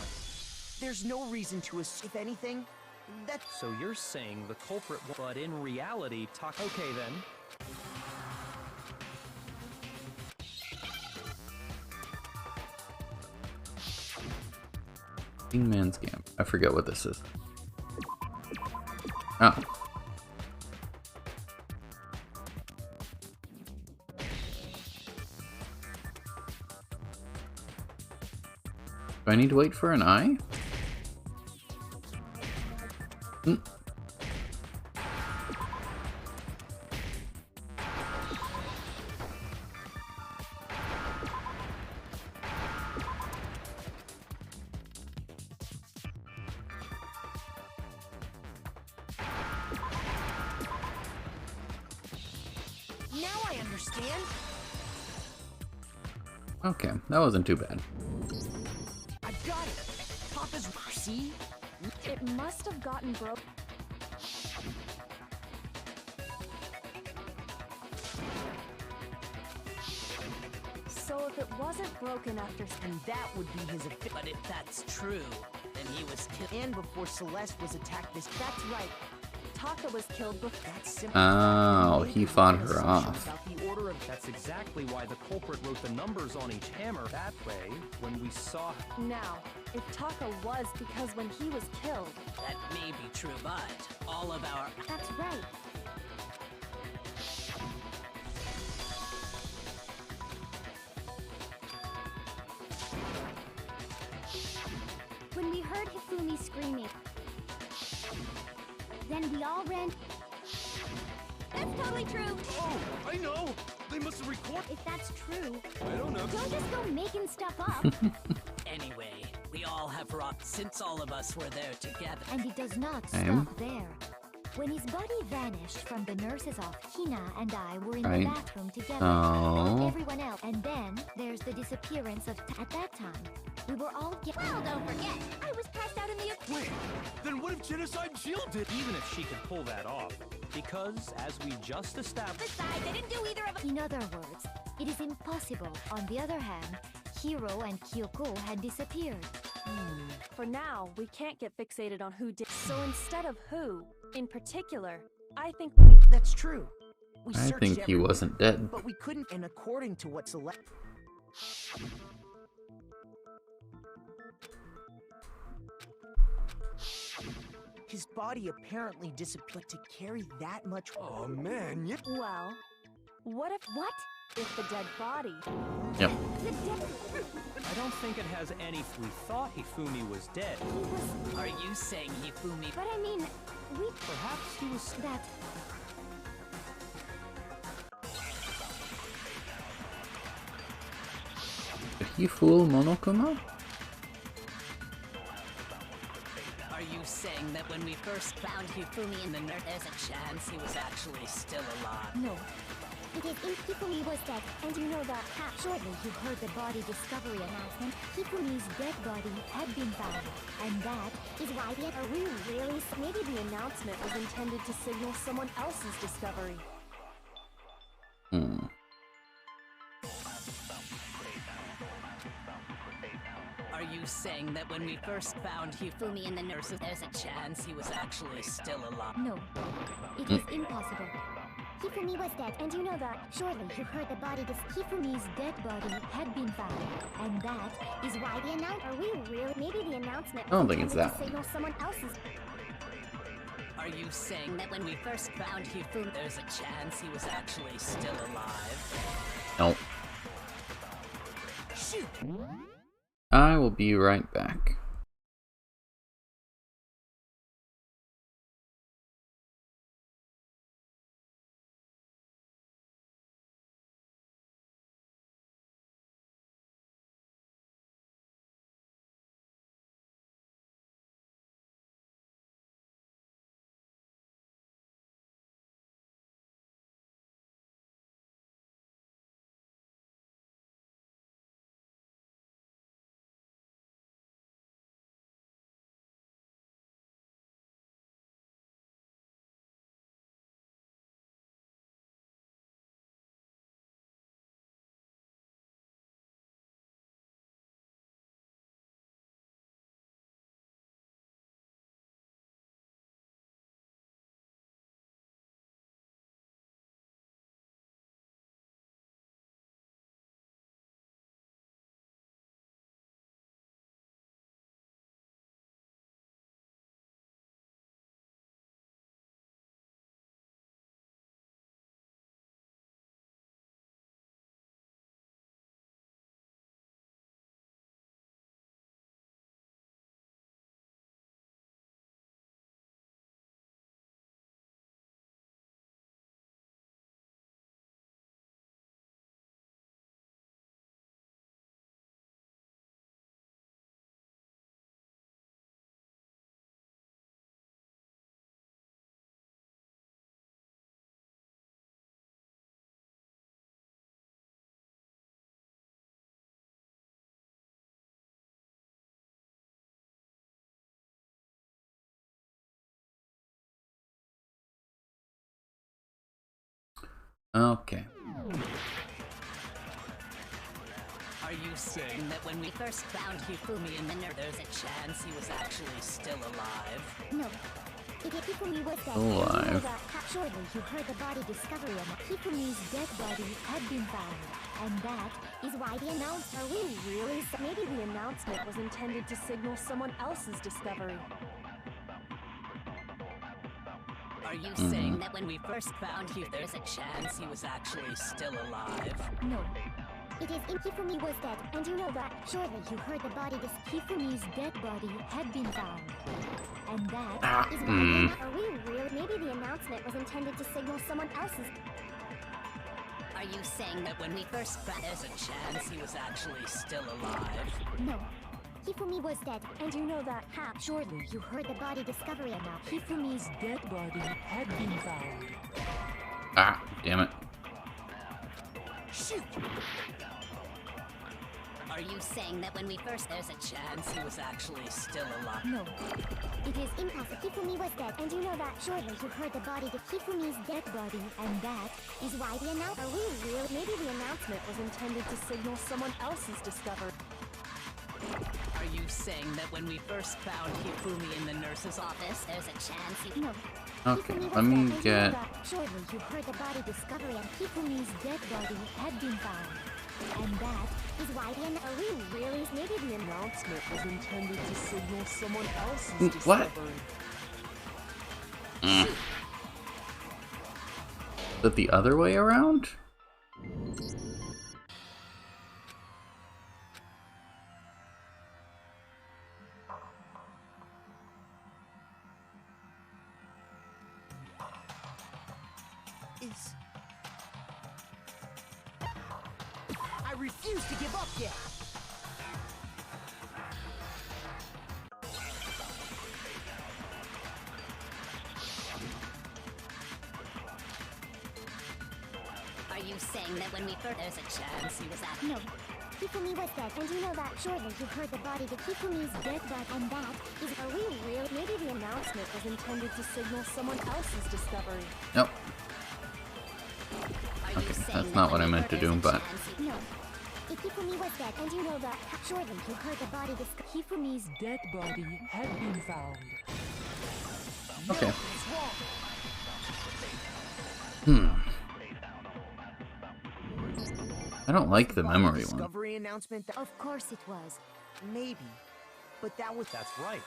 There's no reason to assume, if anything, that... So you're saying the culprit, but in reality, Okay then. Man's Game. I forget what this is. Oh. Do I need to wait for an eye? Hmm. Now I understand. Okay, that wasn't too bad. I've got it. Top is see. It must have gotten broke. So if it wasn't broken after, And that would be his But if that's true, then he was killed. and before Celeste was attacked this. that's right. Taka was killed before. That's simple. Oh, he fought her off. About the order of That's exactly why the culprit wrote the numbers on each hammer. That way, when we saw... Now, if Taka was because when he was killed, That may be true, but all of our... That's right. When we heard Hifumi screaming, then we all ran. That's totally true. Oh, I know! They must have recorded. If that's true, I don't know. don't just go making stuff up. Anyway, we all have rocked since all of us were there together. And it does not Same. stop there. When his body vanished from the nurse's office, Hina and I were in Right. the bathroom together. Oh. Like everyone else. And then there's the disappearance of at that time. We were all Well, don't forget, I was passed out in the. Wait, then what if Genocide Jill did? Even if she could pull that off. Because, as we just established... Besides, I didn't do either of. In other words, it is impossible. On the other hand, Hiro and Kyoko had disappeared. for now, we can't get fixated on who did. So instead of who, in particular, I think we need. That's true. We I searched think he everywhere, wasn't dead. but we couldn't. And according to what Celeste. His body apparently disappeared. To carry that much. Oh man, you. Well, what if if the dead body? Yep. The dead. I don't think it has any... We thought Hifumi was dead. Are you saying Hifumi? But I mean, we. Perhaps he was... That Did he fool Monokuma? Are you saying that when we first found Hifumi in the nurse, there's a chance he was actually still alive? no. It is in Hifumi was dead, and you know that. Shortly, you heard the body discovery announcement. Hifumi's dead body had been found, and that Is why the. Are we really? Maybe the announcement was intended to signal someone else's discovery. Hmm. Are you saying that when we first found Hifumi in the nurses, there's a chance he was actually still alive? no. It is impossible. Hifumi was dead, and you know that. Shortly, you heard the body Hifumi's dead body had been found, and that Is why the announcement. Are we really? Maybe the announcement. I don't was think it's intended that to signal someone else's. Are you saying that when we first found Hifumi, there's a chance he was actually still alive? Nope. Shoot! I will be right back. Okay. Are you saying that when we first found Hifumi in the nerve, there's a chance he was actually still alive? No. If Hifumi was dead, Alive. Surely you heard the body discovery and Hifumi's dead body had been found. And that is why the announcement... Are we really? Maybe the announcement was intended to signal someone else's discovery. Are you saying that when we first found you, there's a chance he was actually still alive? No. It is in Hifumi was dead, and you know that. Surely you heard the body Hifumi's dead body had been found. And that is why Are we real? Maybe the announcement was intended to signal someone else's... Are you saying that when we first found there's a chance he was actually still alive? No. Hifumi was dead, and you know that. Surely you heard the body discovery and now Hifumi's dead body had been found. Ah, damn it. Shoot! Are you saying that when we first there's a chance he was actually still alive? No. It is impossible. Hifumi was dead, and you know that. Surely you heard the body Hifumi's dead body, and that is why the announcement... Are we real? Maybe the announcement was intended to signal someone else's discovery. Are you saying that when we first found Hifumi in the nurse's office, there's a chance he... No. Okay, let me get... Surely you heard the body discovery and Hifumi's dead body had been found. And that is why the... Are we really? Maybe the announcement was intended to signal someone else's What? discovery. Is it the other way around? I refuse to give up yet. Are you saying that when we first there's a chance he was at... No. Hifumi was dead, and you know that. Surely you heard the body Hifumi's dead body, and that is... Are we real? Maybe the announcement was intended to signal someone else's discovery. Nope. Okay, that's not what I meant to do, but... No. If Hifumi was dead, and you know that. Surely you heard the body Hifumi's dead body had been found. Okay. I don't like the memory one. Discovery announcement. Of course it was. Maybe, but that was... That's right.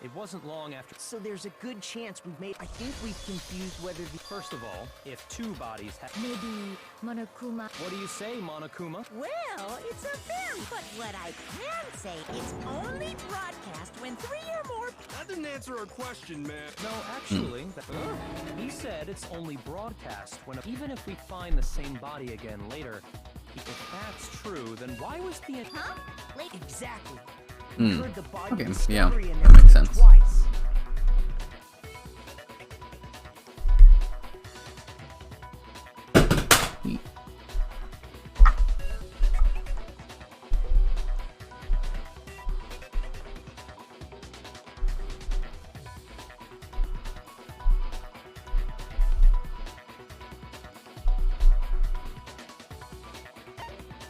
It wasn't long after... So there's a good chance we've made... I think we've confused whether the... First of all, if two bodies have... Maybe Monokuma... What do you say, Monokuma? Well, it's a very... But what I can say, it's only broadcast when 3 or more... That didn't answer our question, man. No, actually, he said it's only broadcast when... Even if we find the same body again later, if that's true, then why was the... Huh? Exactly. Okay, yeah, discovery that makes sense. Twice.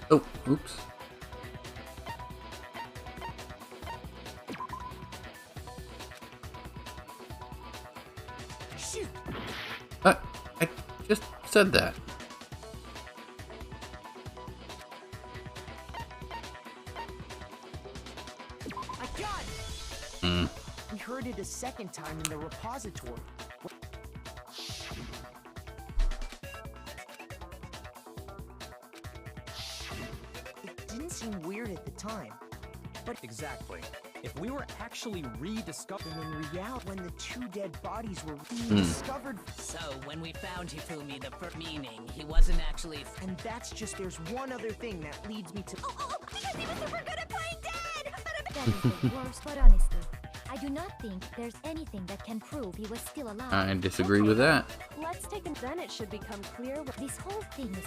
Oh, oops. Shoot. I just said that. I got it. We heard it a second time in the repository. It didn't seem weird at the time, but Exactly. If we were actually rediscovered... in reality, when the two dead bodies were rediscovered... So, when we found Hifumi, the first meaning, he wasn't actually... And that's just... There's one other thing that leads me to... Because he was super good at playing dead! That is the worst, but honestly, I do not think there's anything that can prove he was still alive. I disagree with that. Let's take them. Then it should become clear what This whole thing is...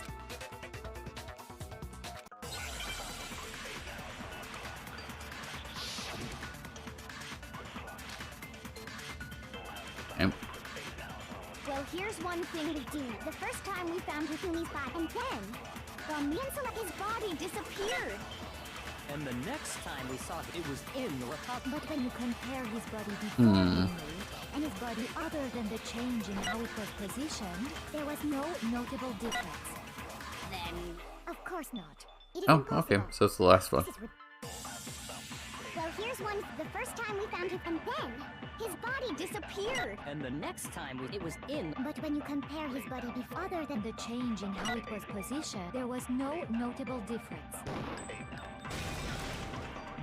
And Well, Well, here's one thing we do. The first time we found Hifumi's body, and then, from me and Select, his body disappeared. And the next time we saw it was in the Republic. But when you compare his body before he moved, and his body other than the change in how it was positioned, there was no notable difference. Then, of course not. It is Oh, impossible. okay. So it's the last one. Well, here's one. The first time we found him, and then his body disappeared. And the next time it was in. But when you compare his body before, other than the change in how it was positioned, there was no notable difference.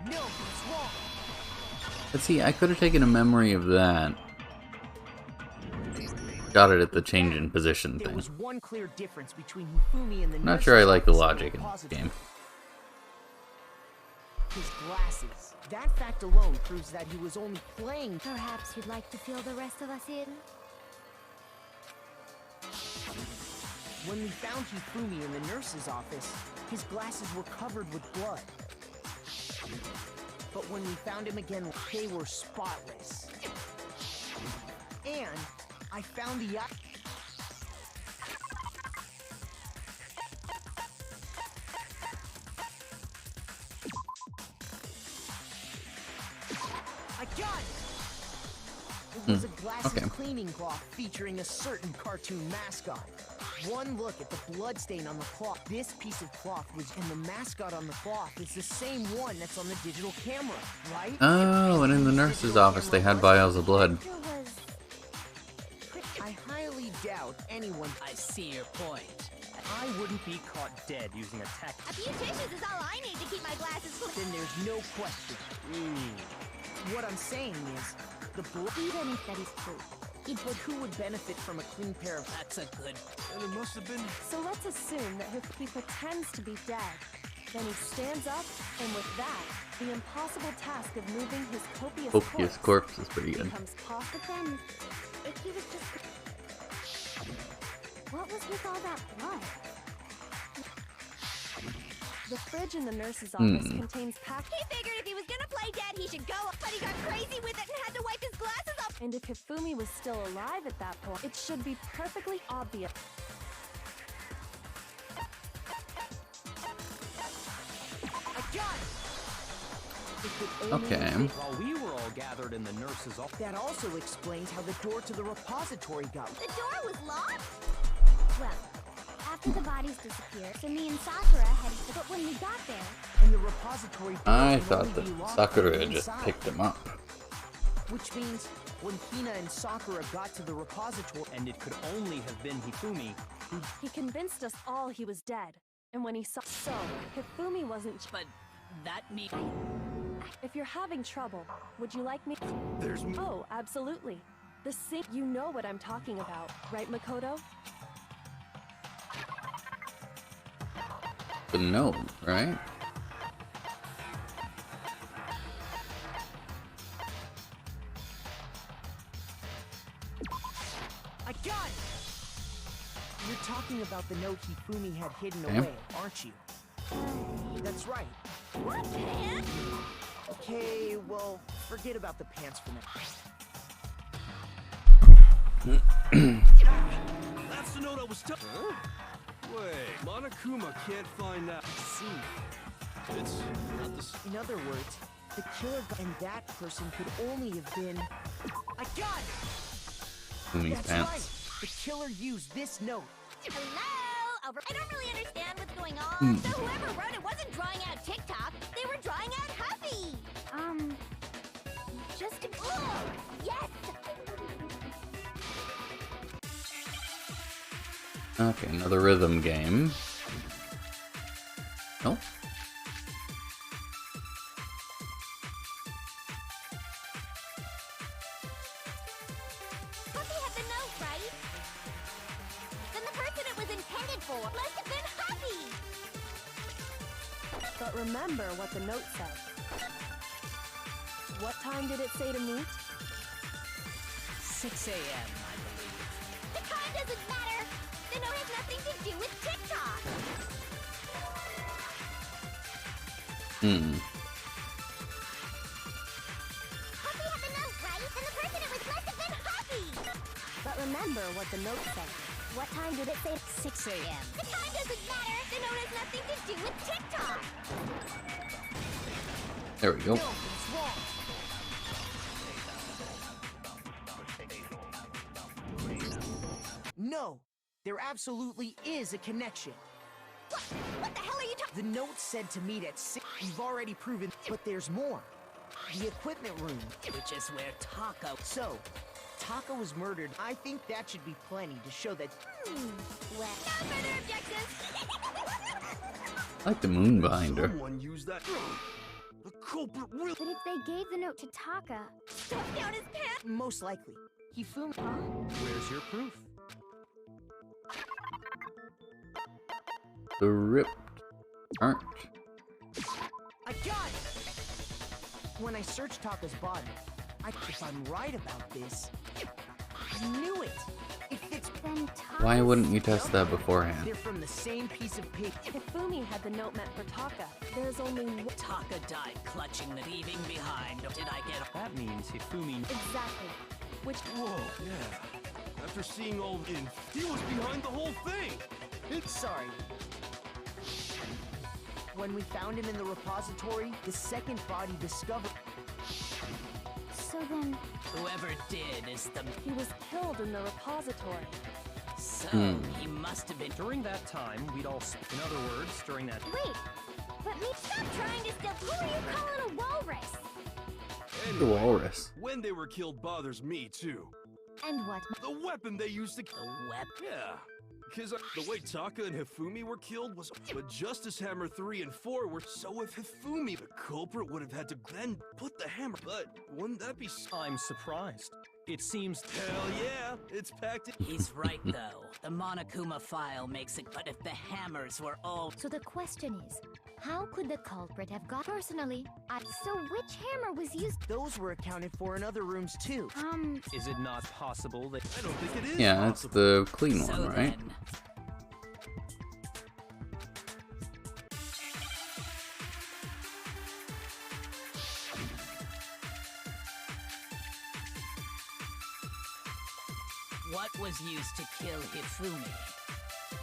No, it's wrong. But see, I could have taken a memory of that. Got it at the change in position There thing. was one clear difference between Hifumi and the I'm not nurse's sure I like the office logic and in this repository. game. His glasses. That fact alone proves that he was only playing. Perhaps you'd like to fill the rest of us in? When we found Hifumi in the nurse's office, his glasses were covered with blood. But when we found him again, they were spotless. And I found the I got it! It was a glasses okay. cleaning cloth featuring a certain cartoon mascot. One look at the bloodstain on the cloth. This piece of cloth was, and the mascot on the cloth is the same one that's on the digital camera, right? Oh, and in the nurse's office they had vials of blood. I highly doubt anyone. I see your point. I wouldn't be caught dead using a tech. A few tissues is all I need to keep my glasses clean. Then there's no question. What I'm saying is, the blood. Even if that is true. But who would benefit from a clean pair of? That's a good. And it must have been. So let's assume that he pretends to be dead. Then he stands up, and with that, the impossible task of moving his copious Corpse is pretty good. becomes possible. But then, if he was just... What was with all that blood? The fridge in the nurse's office contains packed. He figured if he was gonna play dead, he should go, but he got crazy with it and had to wipe his glasses off. And if Hifumi was still alive at that point, it should be perfectly obvious. I got it! It could only Okay. have While we were all gathered in the nurse's office. That also explains how the door to the repository got. The door was locked? Well, after the bodies disappeared, so me and Sakura headed to... But when we got there... And the repository door I can thought only that be locked Sakura from had just inside. picked him up. Which means, when Hina and Sakura got to the repository... And it could only have been Hifumi who. He convinced us all he was dead. And when he saw... So, Hifumi wasn't... But that means. If you're having trouble, would you like me... There's. Oh, absolutely. The same... You know what I'm talking about, right, Makoto? The gnome, right? I got it! You're talking about the note Hifumi had hidden Okay. away, aren't you? That's right. What, man? Okay, well, forget about the pants for now. That's the note I was talking. Huh? Wait, Monokuma can't find that. See, It's not the. in other words, the killer and that person could only have been. I got it! Fumi's That's pants. right. The killer used this note. Hello? Over. I don't really understand what's going on. So whoever wrote it wasn't drawing out TikTok. They were drawing out Huffy. Just to... Oh, yes! Okay, another rhythm game. Nope. Huffy had the note, right? Then the person it was intended for must have been Huffy! But remember what the note said. What time did it say to meet? 6 a.m., I believe. The time doesn't matter! The note has nothing to do with TikTok! Huffy had the note, right? And the person it was must have been Huffy! But remember remember what the note said. What time did it say? 6 a.m. The time doesn't matter. The note has nothing to do with TikTok. There we go. No, it's wrong. No, there absolutely is a connection. What the hell are you talking? The note said to meet at 6. We've already proven, but there's more. The equipment room. Which is where Taka. So, Taka was murdered. I think that should be plenty to show that. Well, no further objections. I like the moon behind her. Someone used that. The culprit will. But if they gave the note to Taka, stuffed down his pants. Most likely. Hifumi. Where's your proof? The ripped aren't. I got it! When I searched Taka's body, if I'm right about this, I knew it! It fits. Then Taka. Why wouldn't you test that beforehand? They're from the same piece of paper. Hifumi had the note meant for Taka. There's only one. Taka died clutching the leaving behind. Did I get That means Hifumi. Exactly. Which. Whoa, yeah. After seeing all in, he was behind the whole thing. Sorry. When we found him in the repository, the second body discovered. So then, whoever did is the. He was killed in the repository. So he must have been. During that time, we'd all. In other words, during that. wait. But me, stop trying to still. Who are you calling a walrus? The walrus. When they were killed bothers me too. And what? The weapon they used to. The weapon. Yeah. Because the way Taka and Hifumi were killed was. But Justice Hammer 3 and 4 were. So if Hifumi, the culprit, would have had to then put the hammer. But wouldn't that be. I'm surprised. It seems. Hell yeah! It's packed in. He's right though. The Monokuma file makes it. But if the hammers were all. So the question is, how could the culprit have got... Personally, So which hammer was used? Those were accounted for in other rooms too. Is it not possible that... I don't think it is. Yeah, that's the clean So one, right? then, what was used to kill Hifumi?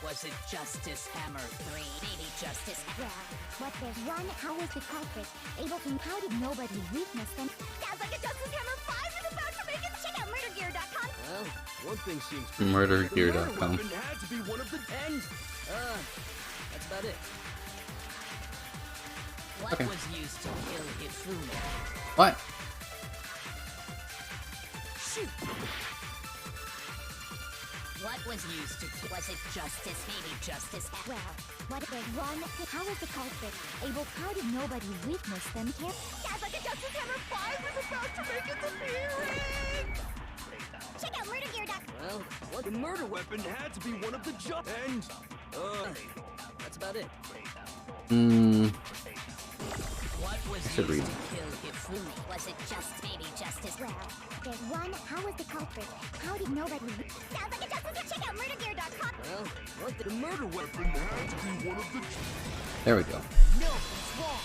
Was it Justice Hammer 3? Maybe Justice Well, what there's one, how was the culprit able to... How did nobody witness them? Sounds like a Justice Hammer 5 is about to make it. Check out murdergear.com. Well, one thing seems. Murdergear.com. The murder weapon had to be one of the. And, that's about it. What Okay. was used to kill Hifumi? What? Shoot! What was used to kill? Was it Justice? Maybe Justice. Well, what there's one, how was the culprit able... How did nobody witness them? Sounds like a Justice Hammer 5 is about to make its appearance. Check out murdergear.com. Well, what? The murder weapon had to be one of the And. That's about it. What was Should used read. to kill Hifumi? Was it maybe Justice? Well, there's one, how was the culprit? How did nobody... Sounds like a Justice... Check out murdergear.com. Well, what? The murder weapon had to be one of the. There we go. No, it's wrong.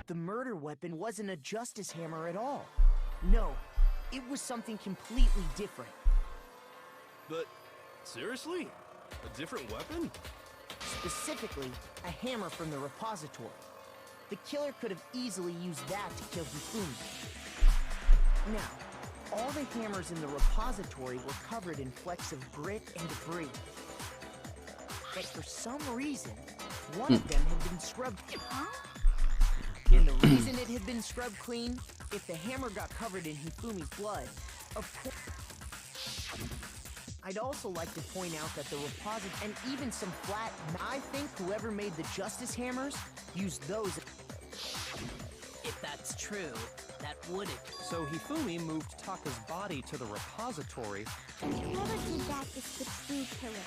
The murder weapon wasn't a justice hammer at all. No, it was something completely different. But seriously, a different weapon? Specifically, a hammer from the repository. The killer could have easily used that to kill Hifumi. Now, all the hammers in the repository were covered in flecks of grit and debris. But for some reason, one of them had been scrubbed. And the reason it had been scrubbed clean, if the hammer got covered in Hifumi's blood, of course. I'd also like to point out that the repository and even some flat. I think whoever made the justice hammers used those. If that's true, that would it. So Hifumi moved Taka's body to the repository. Whoever did that is the true killer.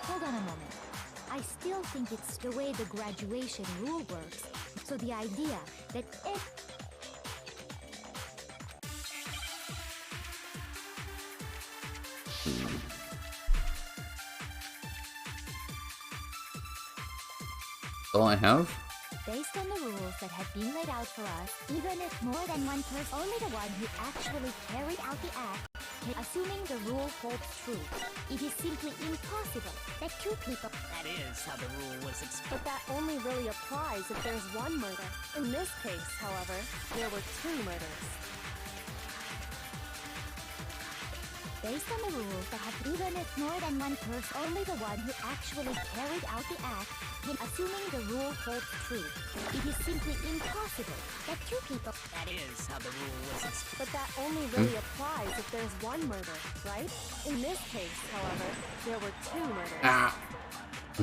hold on a moment. I still think it's the way the graduation rule works. So the idea that if... All I have? Based on the rules that have been laid out for us, even if more than one person, only the one who actually carried out the act, assuming the rule holds true, it is simply impossible that two people... That is how the rule was explained. But that only really applies if there's one murder. In this case, however, there were two murders. Based on the rules that have even if more than one person, only the one who actually carried out the act, assuming the rule holds true, it is simply impossible that two people... That is how the rule was explained. But that only really applies if there's one murder, right? In this case, however, there were two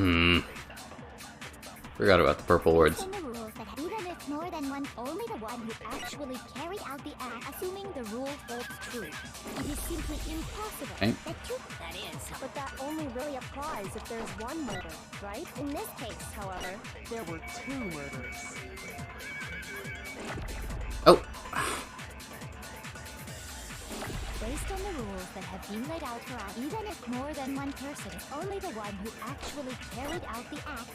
murders. Forgot about the purple words. Based on the rules that have even if more than one, only the one who actually carried out the act, assuming the rule holds true, it is simply impossible that two... That is how... But that only really applies if there's one murder, right? In this case, however, there were two murders. Oh! Based on the rules that have been laid out for us, even if more than one person, only the one who actually carried out the act,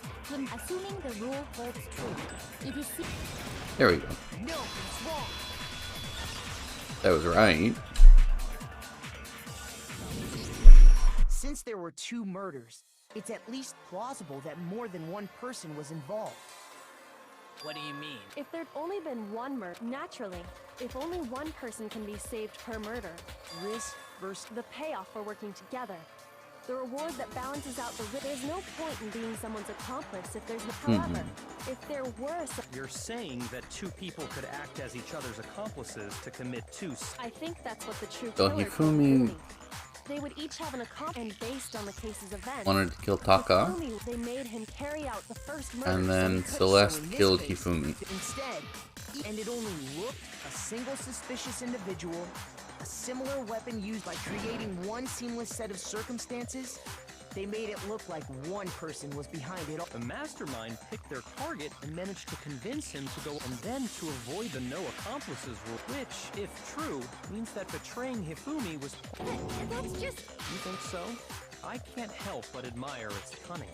assuming the rule holds true, it is... There we go. No, it's wrong. That was right. Since there were two murders, it's at least plausible that more than one person was involved. What do you mean? If there'd only been one murder, naturally, if only one person can be saved per murder, Risk versus... the payoff for working together, the reward that balances out the risk. There's no point in being someone's accomplice if there's no... However, if there were some... You're saying that two people could act as each other's accomplices to commit two... I think that's what the true So killer Hifumi They would each have an accomplice, and based on the case's events, wanted to kill Taka, they made him carry out the first murder. and then Celeste killed Hifumi. Instead, and it only looked a single suspicious individual, a similar weapon used by creating one seamless set of circumstances. They made it look like one person was behind it all. The mastermind picked their target and managed to convince him to go, and then to avoid the no accomplices rule, which, if true, means that betraying Hifumi was... That's just... You think so? I can't help but admire its cunning.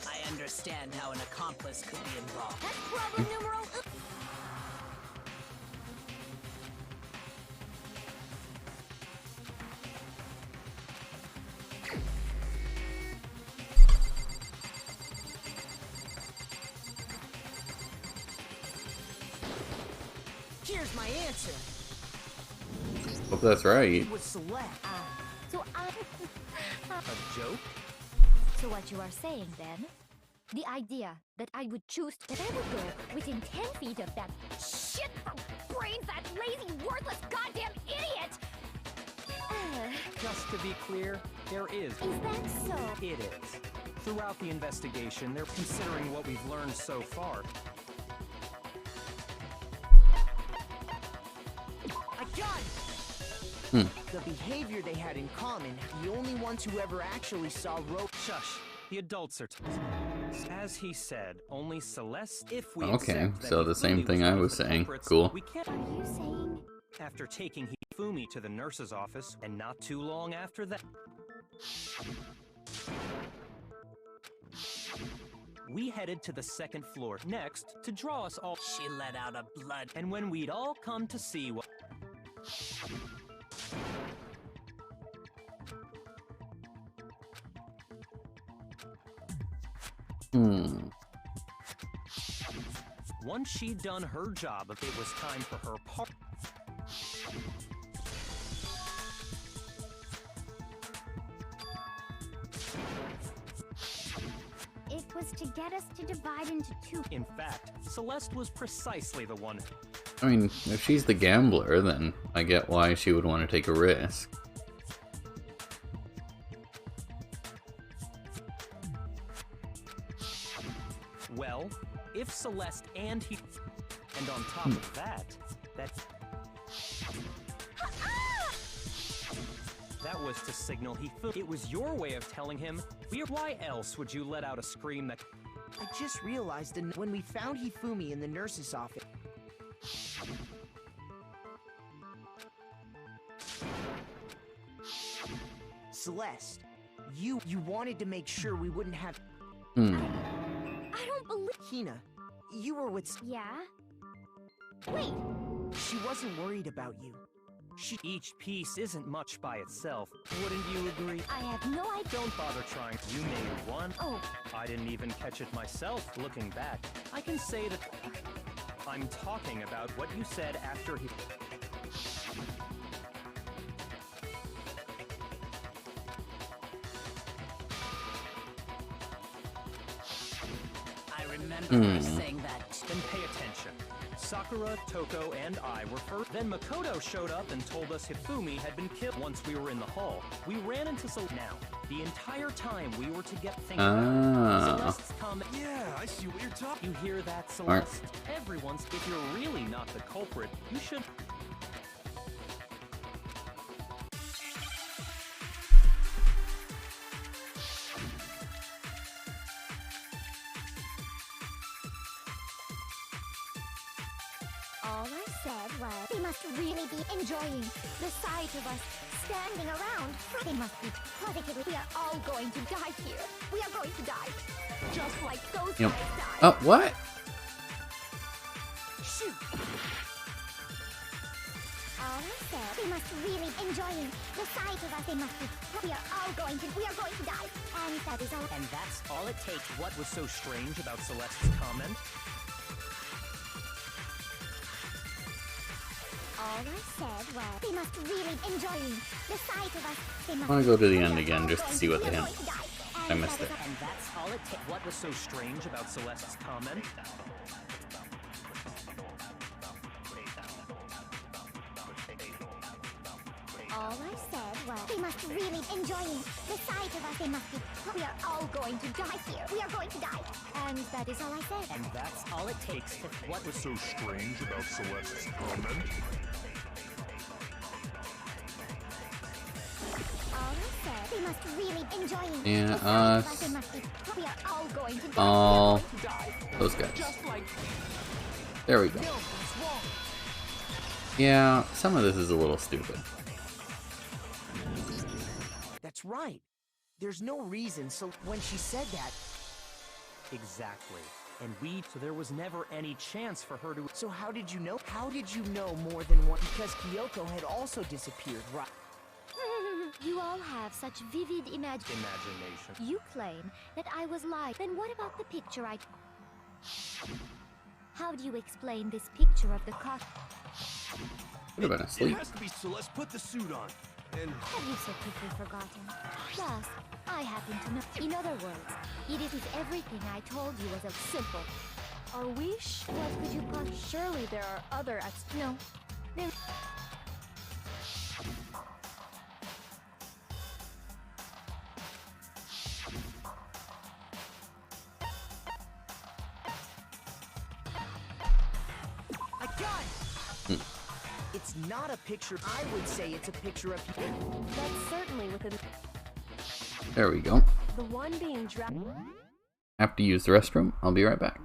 I understand how an accomplice could be involved. That's problem numero... Here's my answer. Hope that's right. It was Celeste. So I... A joke? So what you are saying then? The idea that I would choose that I would go within 10 feet of that shit brains, that lazy, worthless, goddamn idiot! Just to be clear, there is... Is that so? It is. Throughout the investigation, they're considering what we've learned so far. I got it! The behavior they had in common, the only ones who ever actually saw Rope... Shush. The adults are... As he said, only Celeste, if we Okay, accept that so the same Hifumi thing was I one of was the saying. culprits, Cool. We can't... Are you saying... After taking Hifumi to the nurse's office, and not too long after that... We headed to the second floor next to draw us all... She let out a blood... And when we'd all come to see what... Once she'd done her job, it was time for her part. It was to get us to divide into two. In fact, Celeste was precisely the one. I mean, if she's the gambler, then I get why she would want to take a risk. Well, if Celeste and he... And on top of that, that was to signal it was your way of telling him, why else would you let out a scream that... I just realized when we found Hifumi in the nurse's office, Celeste, you wanted to make sure we wouldn't have... I don't believe... Hina, you were with... Yeah? Wait! She wasn't worried about you. Each piece isn't much by itself. Wouldn't you agree? I have no idea. Don't bother trying. You made one. Oh. I didn't even catch it myself, looking back. I can say that... I'm talking about what you said after he... I remember her saying that. Then pay attention. Sakura, Toko, and I were first. Then Makoto showed up and told us Hifumi had been killed. Once we were in the hall, we ran into Now, the entire time we were to get things about Celeste's comment. Yeah, I see what you're talking. You hear that, Celeste? Everyone's. If you're really not the culprit, you should. All I said was they must really be enjoying the sight of us standing around. They must be positively. We are all going to die here. We are going to die. Just like those guys died. Oh, what? Shoot. All I said they must really enjoying the sight of us. They must be. We are going to die. And that is all. And that's all it takes. What was so strange about Celeste's comment? All I said was they must really enjoying the sight of us. They must I want to go to the end again just to see what the hint. I missed it. And that's all it takes. What was so strange about Celeste's comment? All I said was they must really enjoying the sight of us. They must be. We are all going to die here. We are going to die. And that is all I said. And that's all it takes. What was so strange about Celeste's comment? All I said they must really enjoying Yeah, the sight of us. They must be. We are all going to die. All those guys. There we go. Yeah, some of this is a little stupid. That's right. There's no reason, so when she said that... Exactly. And so there was never any chance for her to... So how did you know? How did you know more than one? Because Kyoko had also disappeared, right? You all have such vivid imagination. You claim that I was lying. Then what about the picture I... How do you explain this picture of the car? Would have been asleep. It has to be Celeste. Put the suit on. And have you so quickly forgotten? Plus, I happen to know. In other words, it isn't everything I told you was simple. Are we What could you possibly... Surely there are other No. There... I got it! It's not a picture. I would say it's a picture of... That's certainly within... There we go. The one being Have to use the restroom. I'll be right back.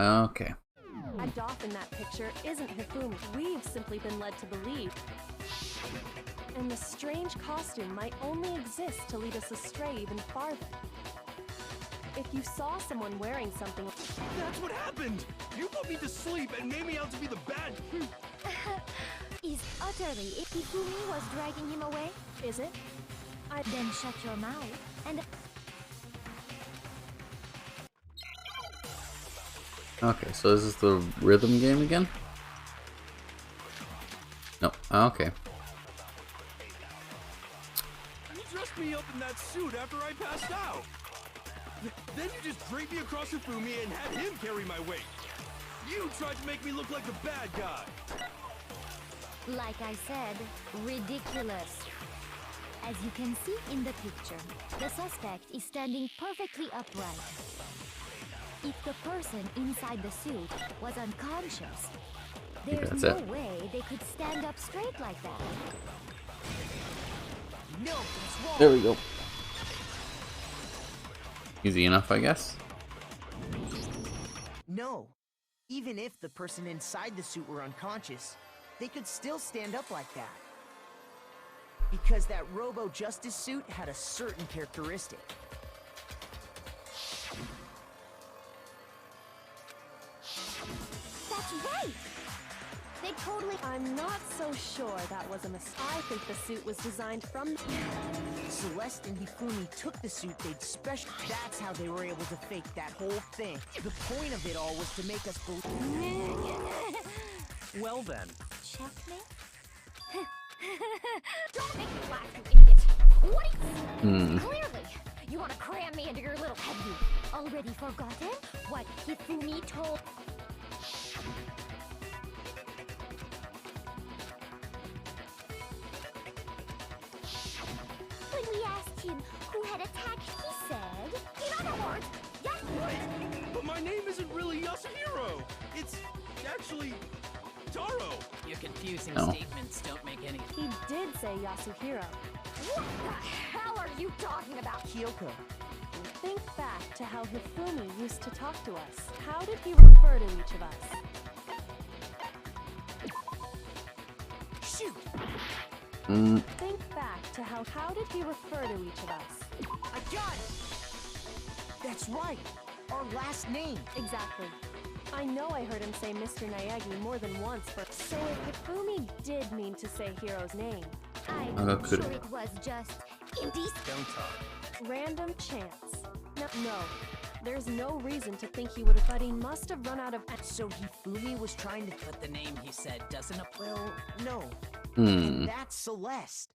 Okay. Dragged off in that picture isn't Hifumi. We've simply been led to believe. And the strange costume might only exist to lead us astray even farther. If you saw someone wearing something... That's what happened! You put me to sleep and made me out to be the bad... Is utterly if Hifumi was dragging him away? Is it? Then shut your mouth and... Okay, so this is the rhythm game again? No. Okay. You dressed me up in that suit after I passed out! Then you just draped me across Hifumi and had him carry my weight! You tried to make me look like the bad guy! Like I said, ridiculous. As you can see in the picture, the suspect is standing perfectly upright. If the person inside the suit was unconscious, there's no way they could stand up straight like that. No, it's wrong. There we go. Easy enough, I guess. No. Even if the person inside the suit were unconscious, they could still stand up like that. Because that Robo-Justice suit had a certain characteristic. That's right! They totally... I'm not so sure that was a mistake. I think the suit was designed from... Celeste and Hifumi took the suit they'd special... That's how they were able to fake that whole thing. The point of it all was to make us believe... Well then. Checkmate? Don't make me laugh, you idiot! What are you... Clearly, you want to cram me into your little head. You already forgotten what Hifumi told... When we asked him who had attacked, he said... In other words, yes... Wait, but my name isn't really Yasuhiro! It's actually... Taro! Your confusing No. statements don't make any... He did say Yasuhiro. What the hell are you talking about? Kyoko. Think back to how Hifumi used to talk to us. How did he refer to each of us? Shoot! Think back to how did he refer to each of us? I got it! That's right! Our last name! Exactly. I know I heard him say Mr. Naegi more than once, but... So if Hifumi did mean to say Hiro's name... I'm sure it was just... Indecent. Don't talk. Random chance. No. There's no reason to think he would have... But he must have run out of... So Hifumi was trying to... But the name he said doesn't apply. Well, no. That's Celeste.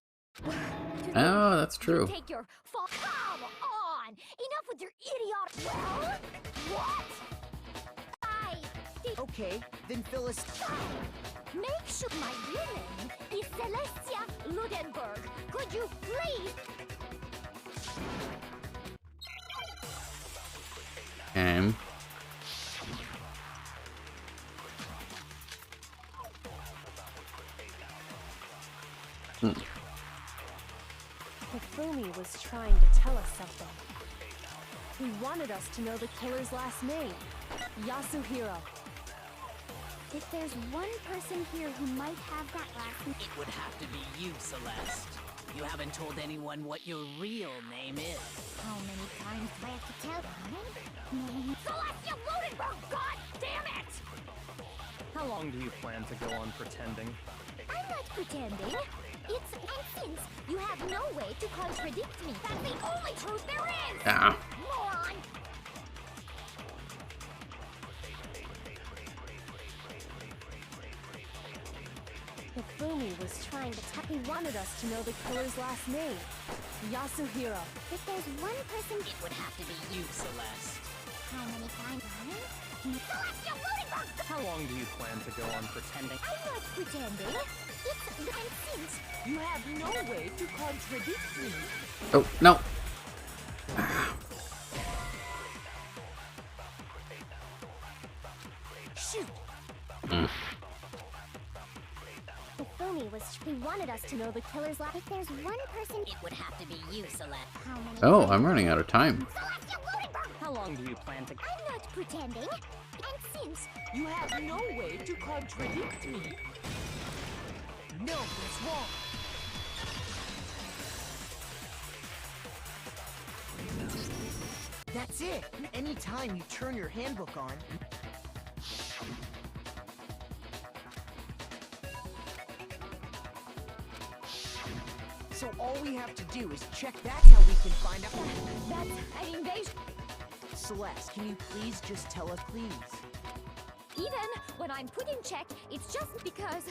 Oh, that's true. Take your fall. Come on! Enough with your idiotic... Well? What? Okay, then Phyllis... Make sure my real name is Celestia Ludenberg. Could you please? Hifumi was trying to tell us something. He wanted us to know the killer's last name. Yasuhiro. If there's one person here who might have that last name... It would have to be you, Celeste. You haven't told anyone what your real name is. How many times do I have to tell them? Celestia Ludenberg! God damn it! How long do you plan to go on pretending? I'm not pretending. It's... And since you have no way to contradict me, That's the only truth there is! Ah. Moron! Hifumi was trying to he wanted us to know the killer's last name. Yasuhiro. If there's one person... It would have to be you, Celeste. How many times? Celestia Ludenberg! How long do you plan to go on pretending? I'm not pretending. It's... And since You have no way to contradict me. Oh, no. Shoot! Hifumi was... He wanted us to know the killer's last... If there's one person... It would have to be you, Celeste. How many... Oh, I'm running out of time. Celestia Ludenberg! How long do you plan to... I'm not pretending. And since You have no way to contradict me. No, that's wrong. That's it. Anytime you turn your handbook on, so all we have to do is check. That's how we can find out. that's an invasion. Celeste, can you please just tell us, please? Even when I'm put in check, it's just because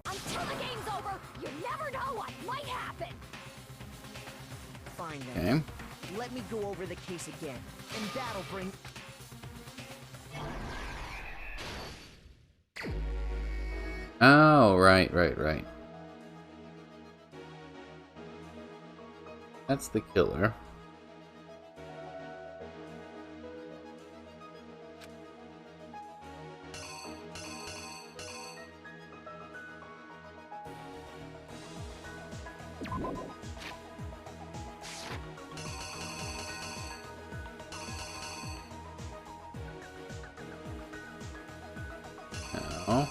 until the game's over, you never know what might happen. Fine then. Okay. Let me go over the case again, and that'll bring... Oh, right. That's the killer. Oh.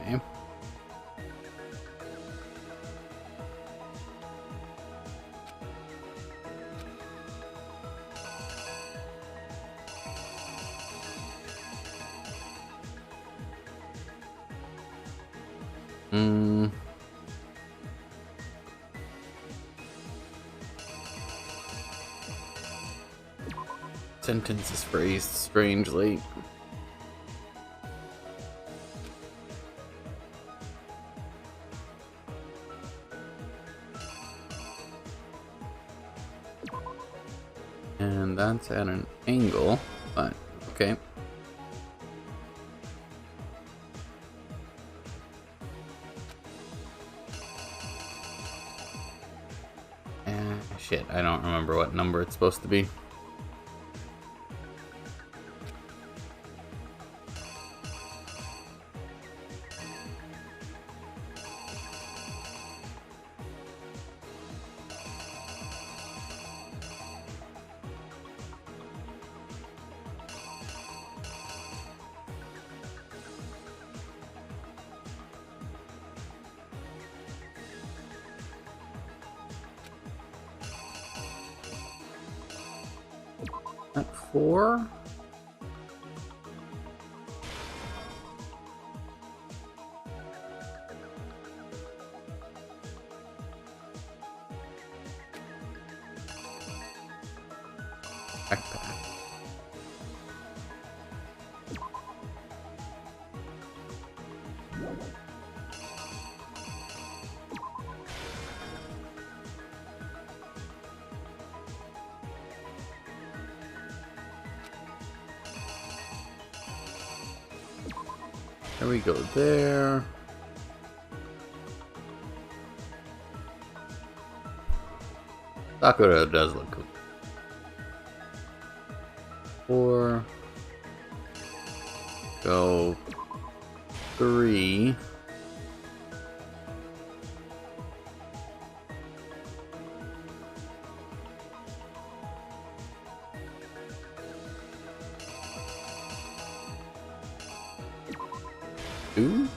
Okay. Sentence is phrased strangely. And that's at an angle, but okay. Shit, I don't remember what number it's supposed to be. At 4? Backpack. There we go there. Sakura does look cool. 4. Go 3. Two.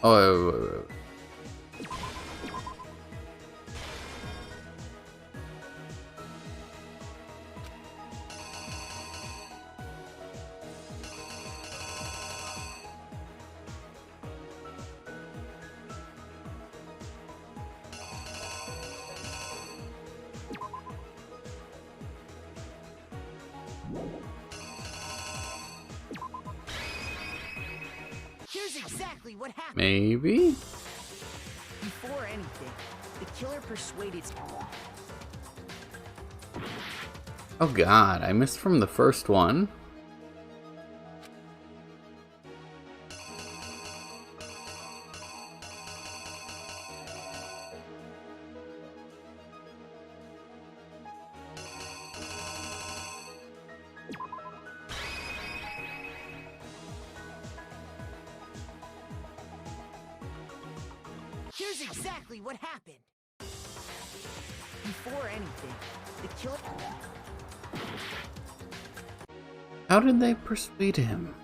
Oh, wait. Here's exactly what happened. Maybe? Before anything, the killer persuaded... Oh god, I missed from the first one. Here's exactly what happened. Before anything, the killer... How did they persuade him?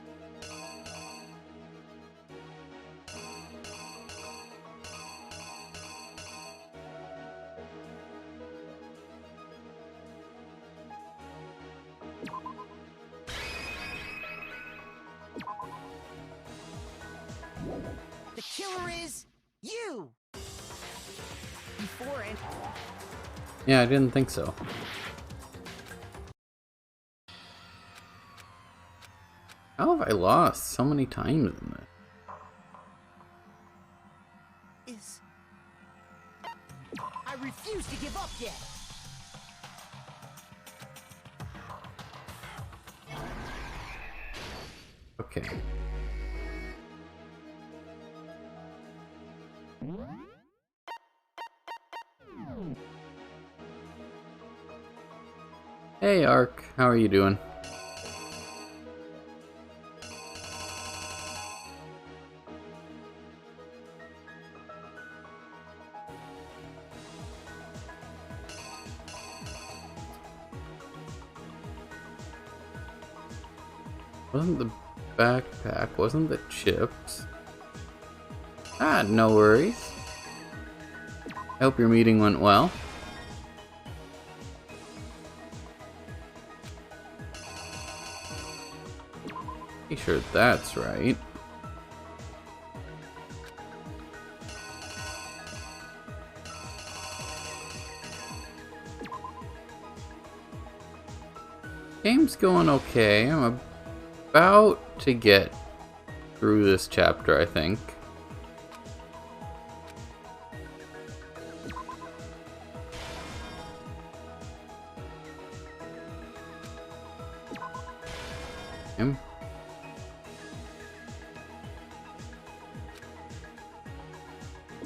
The killer is... you! Before anything... Yeah, I didn't think so. How have I lost so many times in this? I refuse to give up yet! Okay. Hey Ark, how are you doing? Wasn't the backpack, wasn't the chips? Ah, no worries. I hope your meeting went well. Pretty sure that's right. Game's going okay. I'm about to get through this chapter, I think.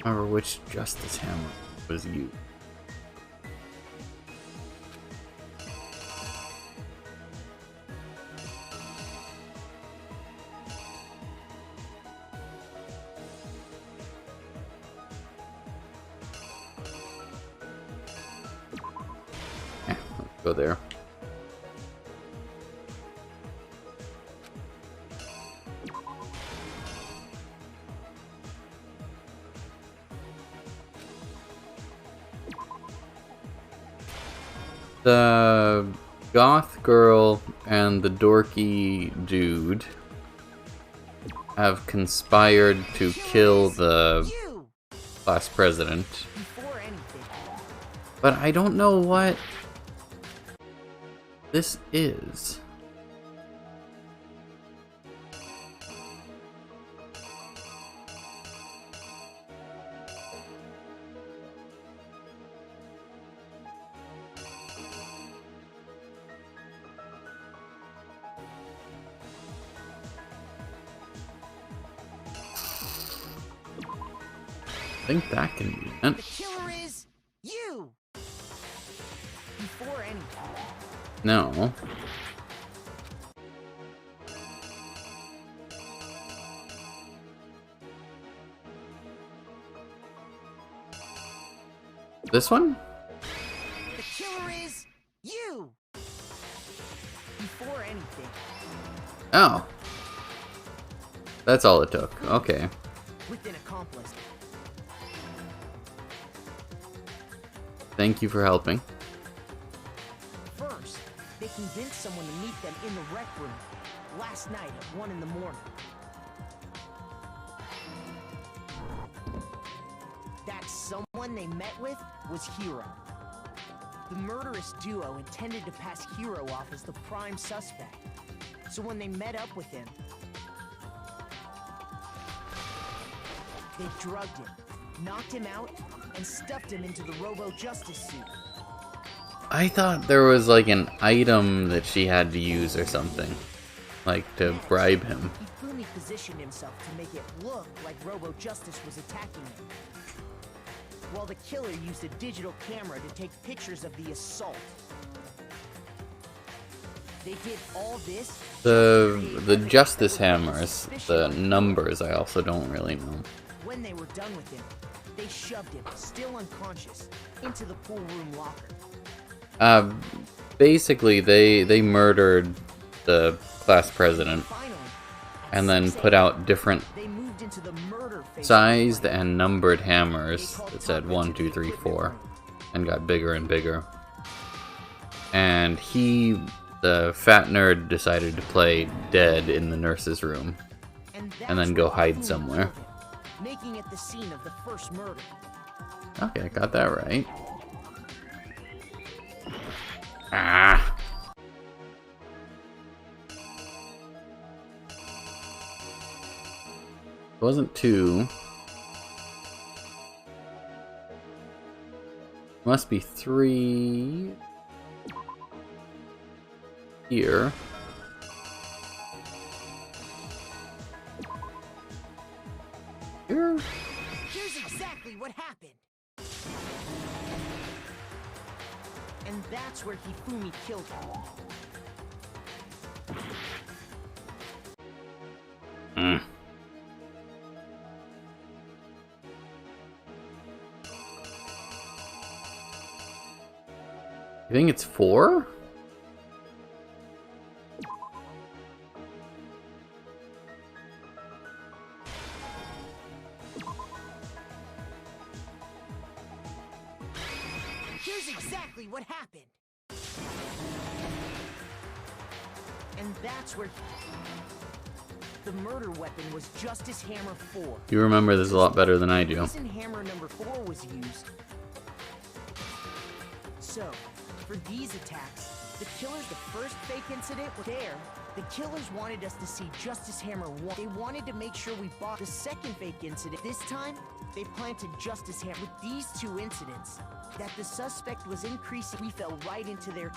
Remember which Justice Hammer was you? Yeah, let's go there. The goth girl and the dorky dude have conspired to kill the class president. But I don't know what this is. I think that can be it. The killer is you. Before anything. No. This one? The killer is you. Before anything. Oh. That's all it took. Okay. With an accomplice. Thank you for helping. First, they convinced someone to meet them in the rec room last night at 1 in the morning. That someone they met with was Hero. The murderous duo intended to pass Hero off as the prime suspect. So when they met up with him, They drugged him, knocked him out, and stuffed him into the Robo-Justice suit. I thought there was like an item that she had to use or something. Like to bribe him. Hifumi positioned himself to make it look like Robo-Justice was attacking him, while the killer used a digital camera to take pictures of the assault. They did all this. The Justice Hammers, the numbers I also don't really know. When they were done with him, they shoved him, still unconscious, into the pool room locker. Basically they murdered the class president and then put out different sized and numbered hammers that said 1, 2, 3, 4 and got bigger and bigger. And he, the fat nerd, decided to play dead in the nurse's room and then go hide somewhere. Making it the scene of the first murder. Okay, I got that right. Ah. It wasn't 2. Must be 3 here. Here? Here's exactly what happened. And that's where Hifumi killed him. You think it's 4? Here's exactly what happened. And that's where the murder weapon was Justice Hammer 4. You remember this a lot better than I do. The reason Hammer number 4 was used. So, for these attacks, the killers, the first fake incident was there. The killers wanted us to see Justice Hammer 1. They wanted to make sure we bought the second fake incident. This time, they planted Justice Hammer. With these 2 incidents, that the suspect was increasing, we fell right into their...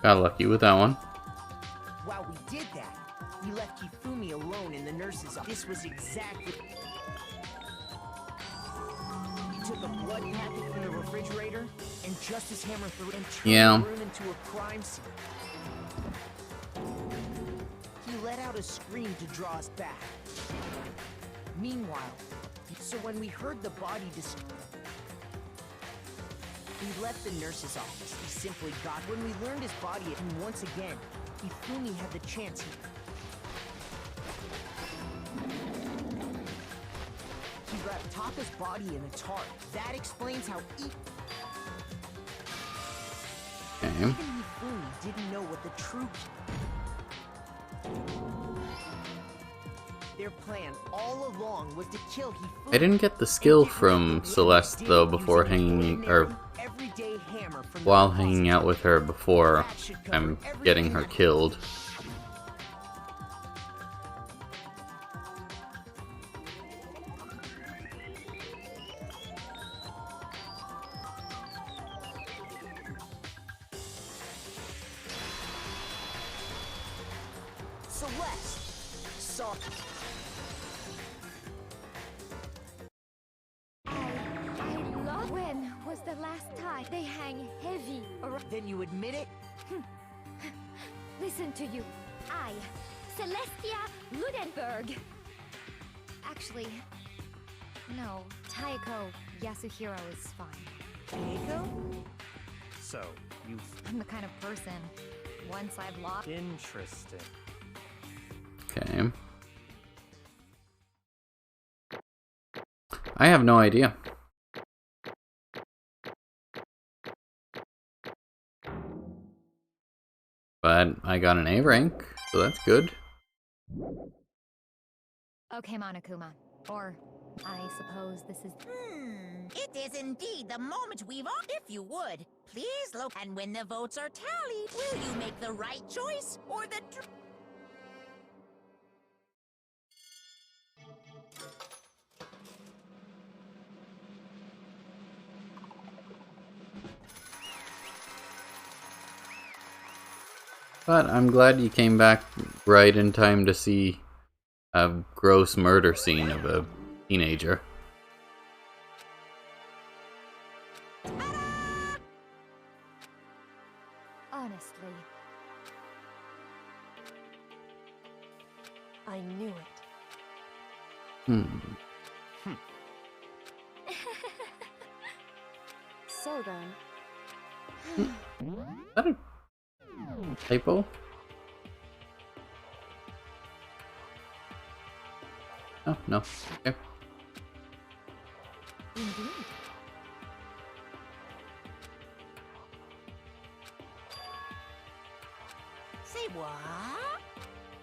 Got lucky with that one. While we did that, we left Hifumi alone in the nurse's office. This was exactly... We took a blood packet from the refrigerator, and Justice Hammer threw and turned the room into a crime scene. He let out a scream to draw us back. Meanwhile, so when we heard the body we left the nurse's office. He simply got... When we learned his body, and once again, Hifumi had the chance. He wrapped Taka's body in a tarp. That explains how even Hifumi didn't know what the true... Their plan all along was to kill Hifumi. I didn't get the skill from Celeste though before hanging, or while hanging out with her before I'm getting her killed. Celeste saw... When was the last time they hang heavy around? Then you admit it? Listen to you. I, Celestia Ludenberg. Actually, no. Taeko Yasuhiro is fine. Taeko? So, you... I'm the kind of person, once I've lost... Interesting. Okay. I have no idea. But I got an A rank, so that's good. Okay, Monokuma. Or, I suppose this is... It is indeed the moment we've all... If you would, please look. And when the votes are tallied, will you make the right choice or the... But I'm glad you came back right in time to see a gross murder scene of a teenager. Honestly, I knew it. So then. Is that a typo? Oh, no. Okay. Indeed. Say what?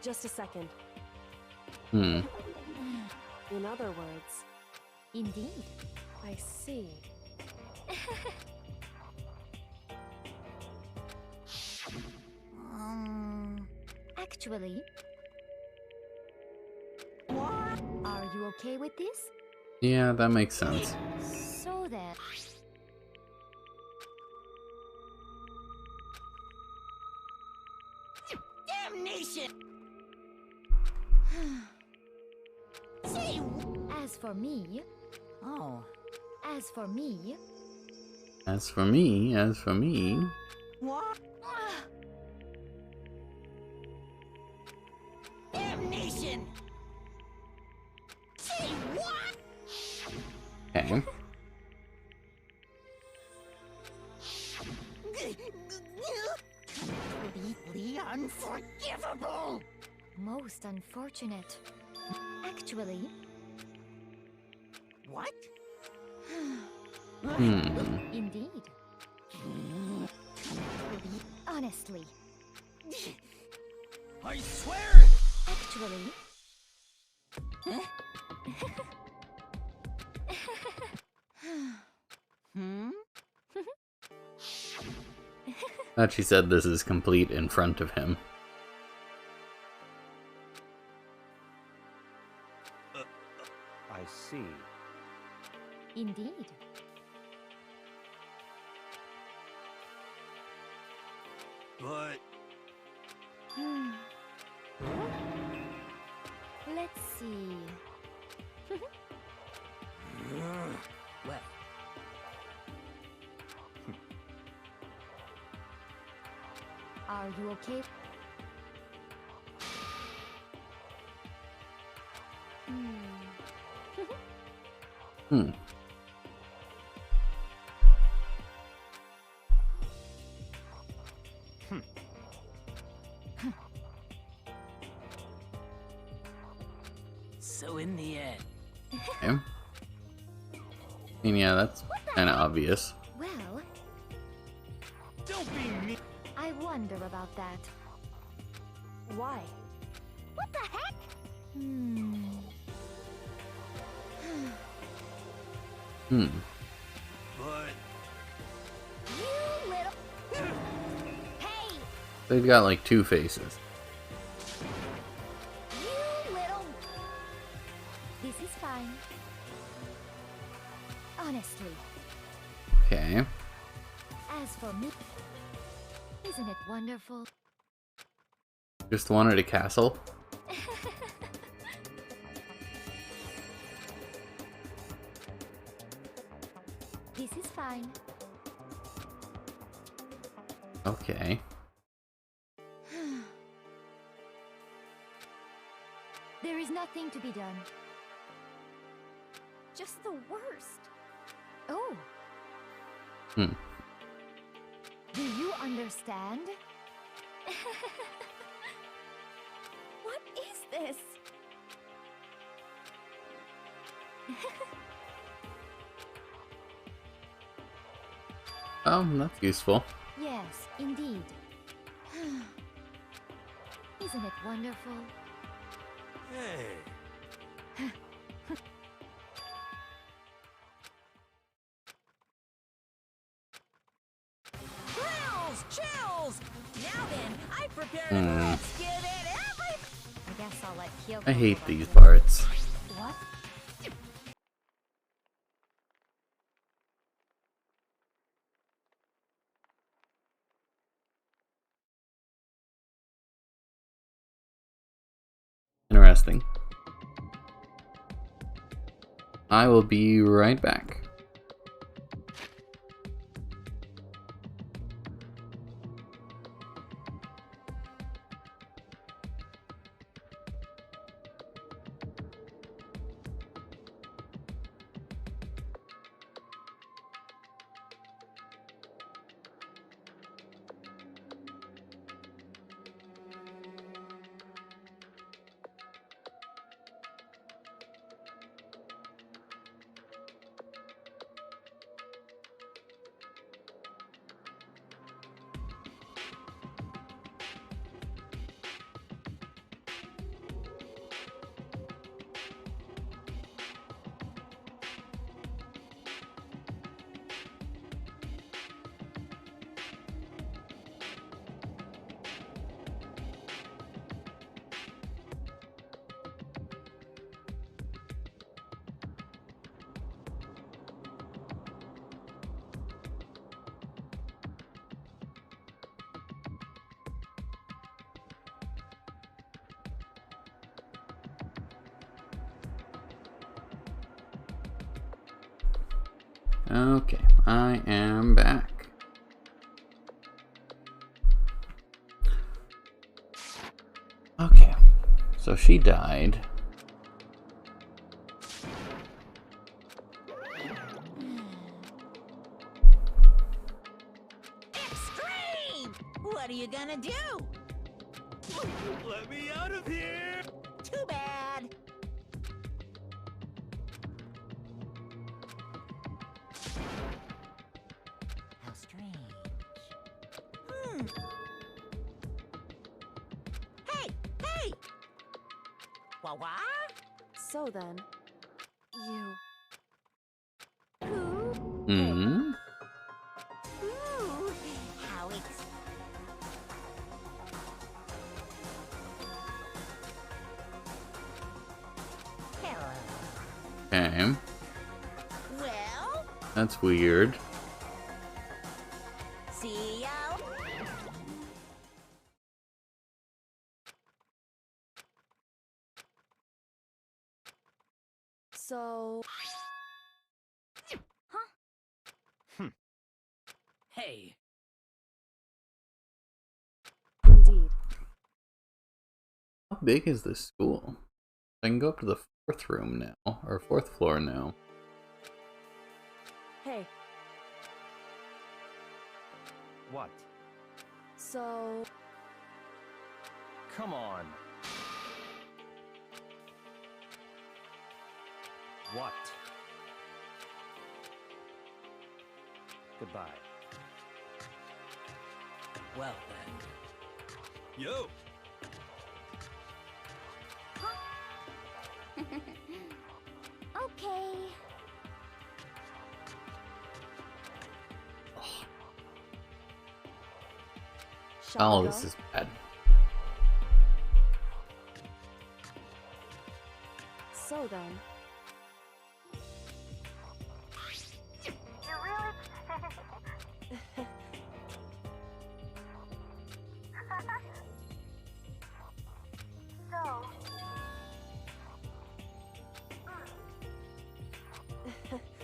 Just a second. Hmm. In other words, Indeed. I see. Actually, are you okay with this? Yeah, that makes sense. So then. Damnation! Say As for me, oh. as for me, As for me, What? Damnation! Say what? okay. Completely unforgivable! most unfortunate. Actually, What? indeed. Honestly, I swear! actually, That she said this is complete in front of him. I see. indeed. But Let's see. Well, Are you okay? Hmm. so in the end, Okay. And yeah, that's kind of obvious. Well, don't be mean. I wonder about that. Why? What the heck? But You little. Hey, They've got like two faces. you little. This is fine. Honestly, Okay. as for me, isn't it wonderful? Just wanted a castle. This is fine. Okay. There is nothing to be done. Just the worst. Oh, Hmm. do you understand? What is this? Oh, that's useful. Yes, indeed. Isn't it wonderful? hey, Chills! Chills! Now then, I prepared a let's give it every... I guess I'll let Kyoko I hate go these first. parts. What? Interesting. I will be right back. Okay, I am back. Okay, so she died. Extreme! What are you gonna do? Let me out of here! Too bad. How strange. Hey! Hey! What? So then, you... Hmm? Ooh, how Hello. Okay. Well, That's weird. see ya. So... Hey, Indeed. How big is this school? I can go up to the 4th room now, or 4th floor now. Hey, What? so... Come on. What? Goodbye. well then. Yo! Okay. Shall Oh, we this go? is bad. So then...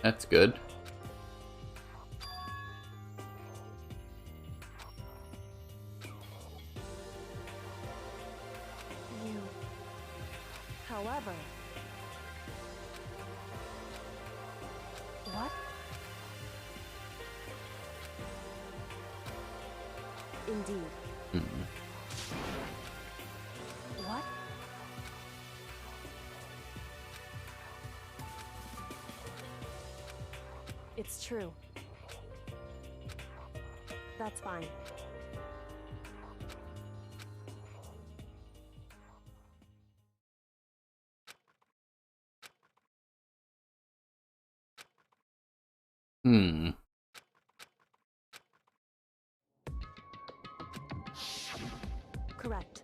That's good. You... However... What? Indeed. Hmm. What? It's true. That's fine. Hmm. Correct.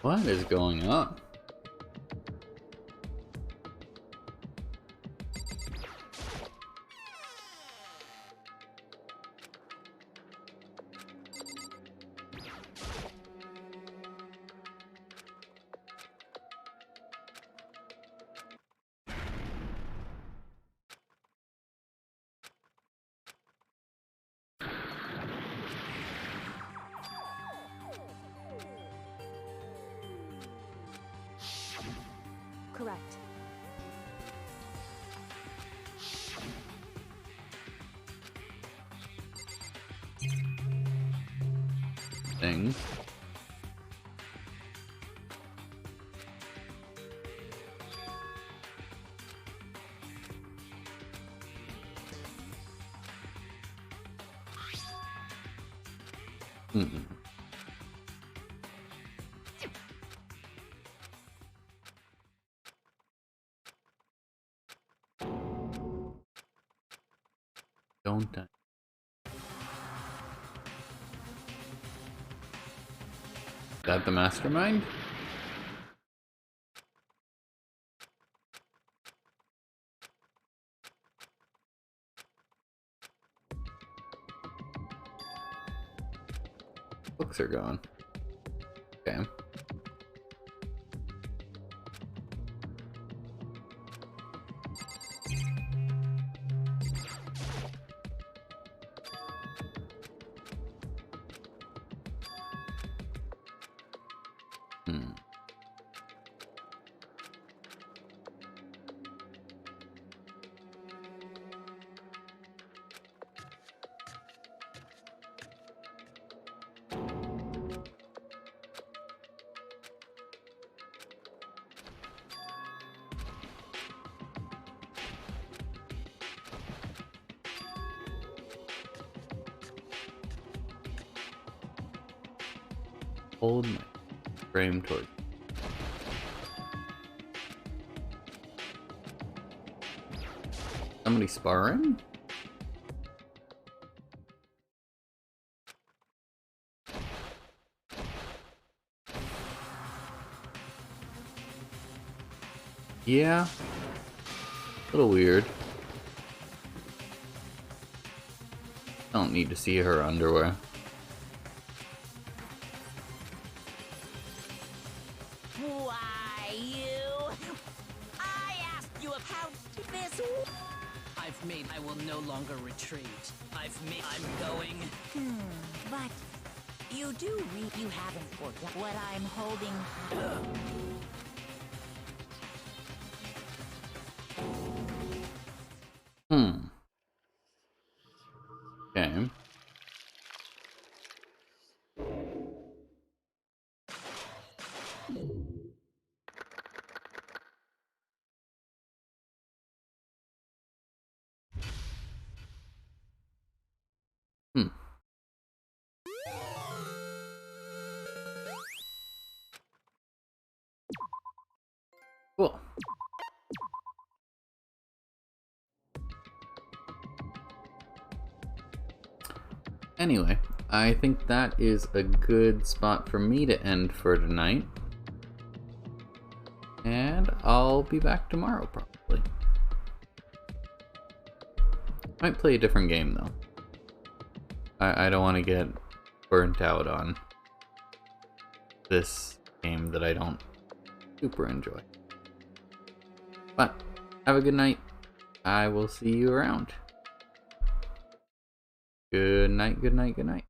What is going on? correct. Thing. Don't die. Is that the mastermind? Books are gone. Okay. Hold my frame towards. Somebody sparring? Yeah. A little weird. Don't need to see her underwear. Why, you? I asked you about this. I've made. I will no longer retreat. I'm going. But you do you haven't forgot what I'm holding. Okay. Cool. Anyway, I think that is a good spot for me to end for tonight. And I'll be back tomorrow, probably. Might play a different game, though. I don't want to get burnt out on this game that I don't super enjoy. But, have a good night. I will see you around. Good night, good night, good night.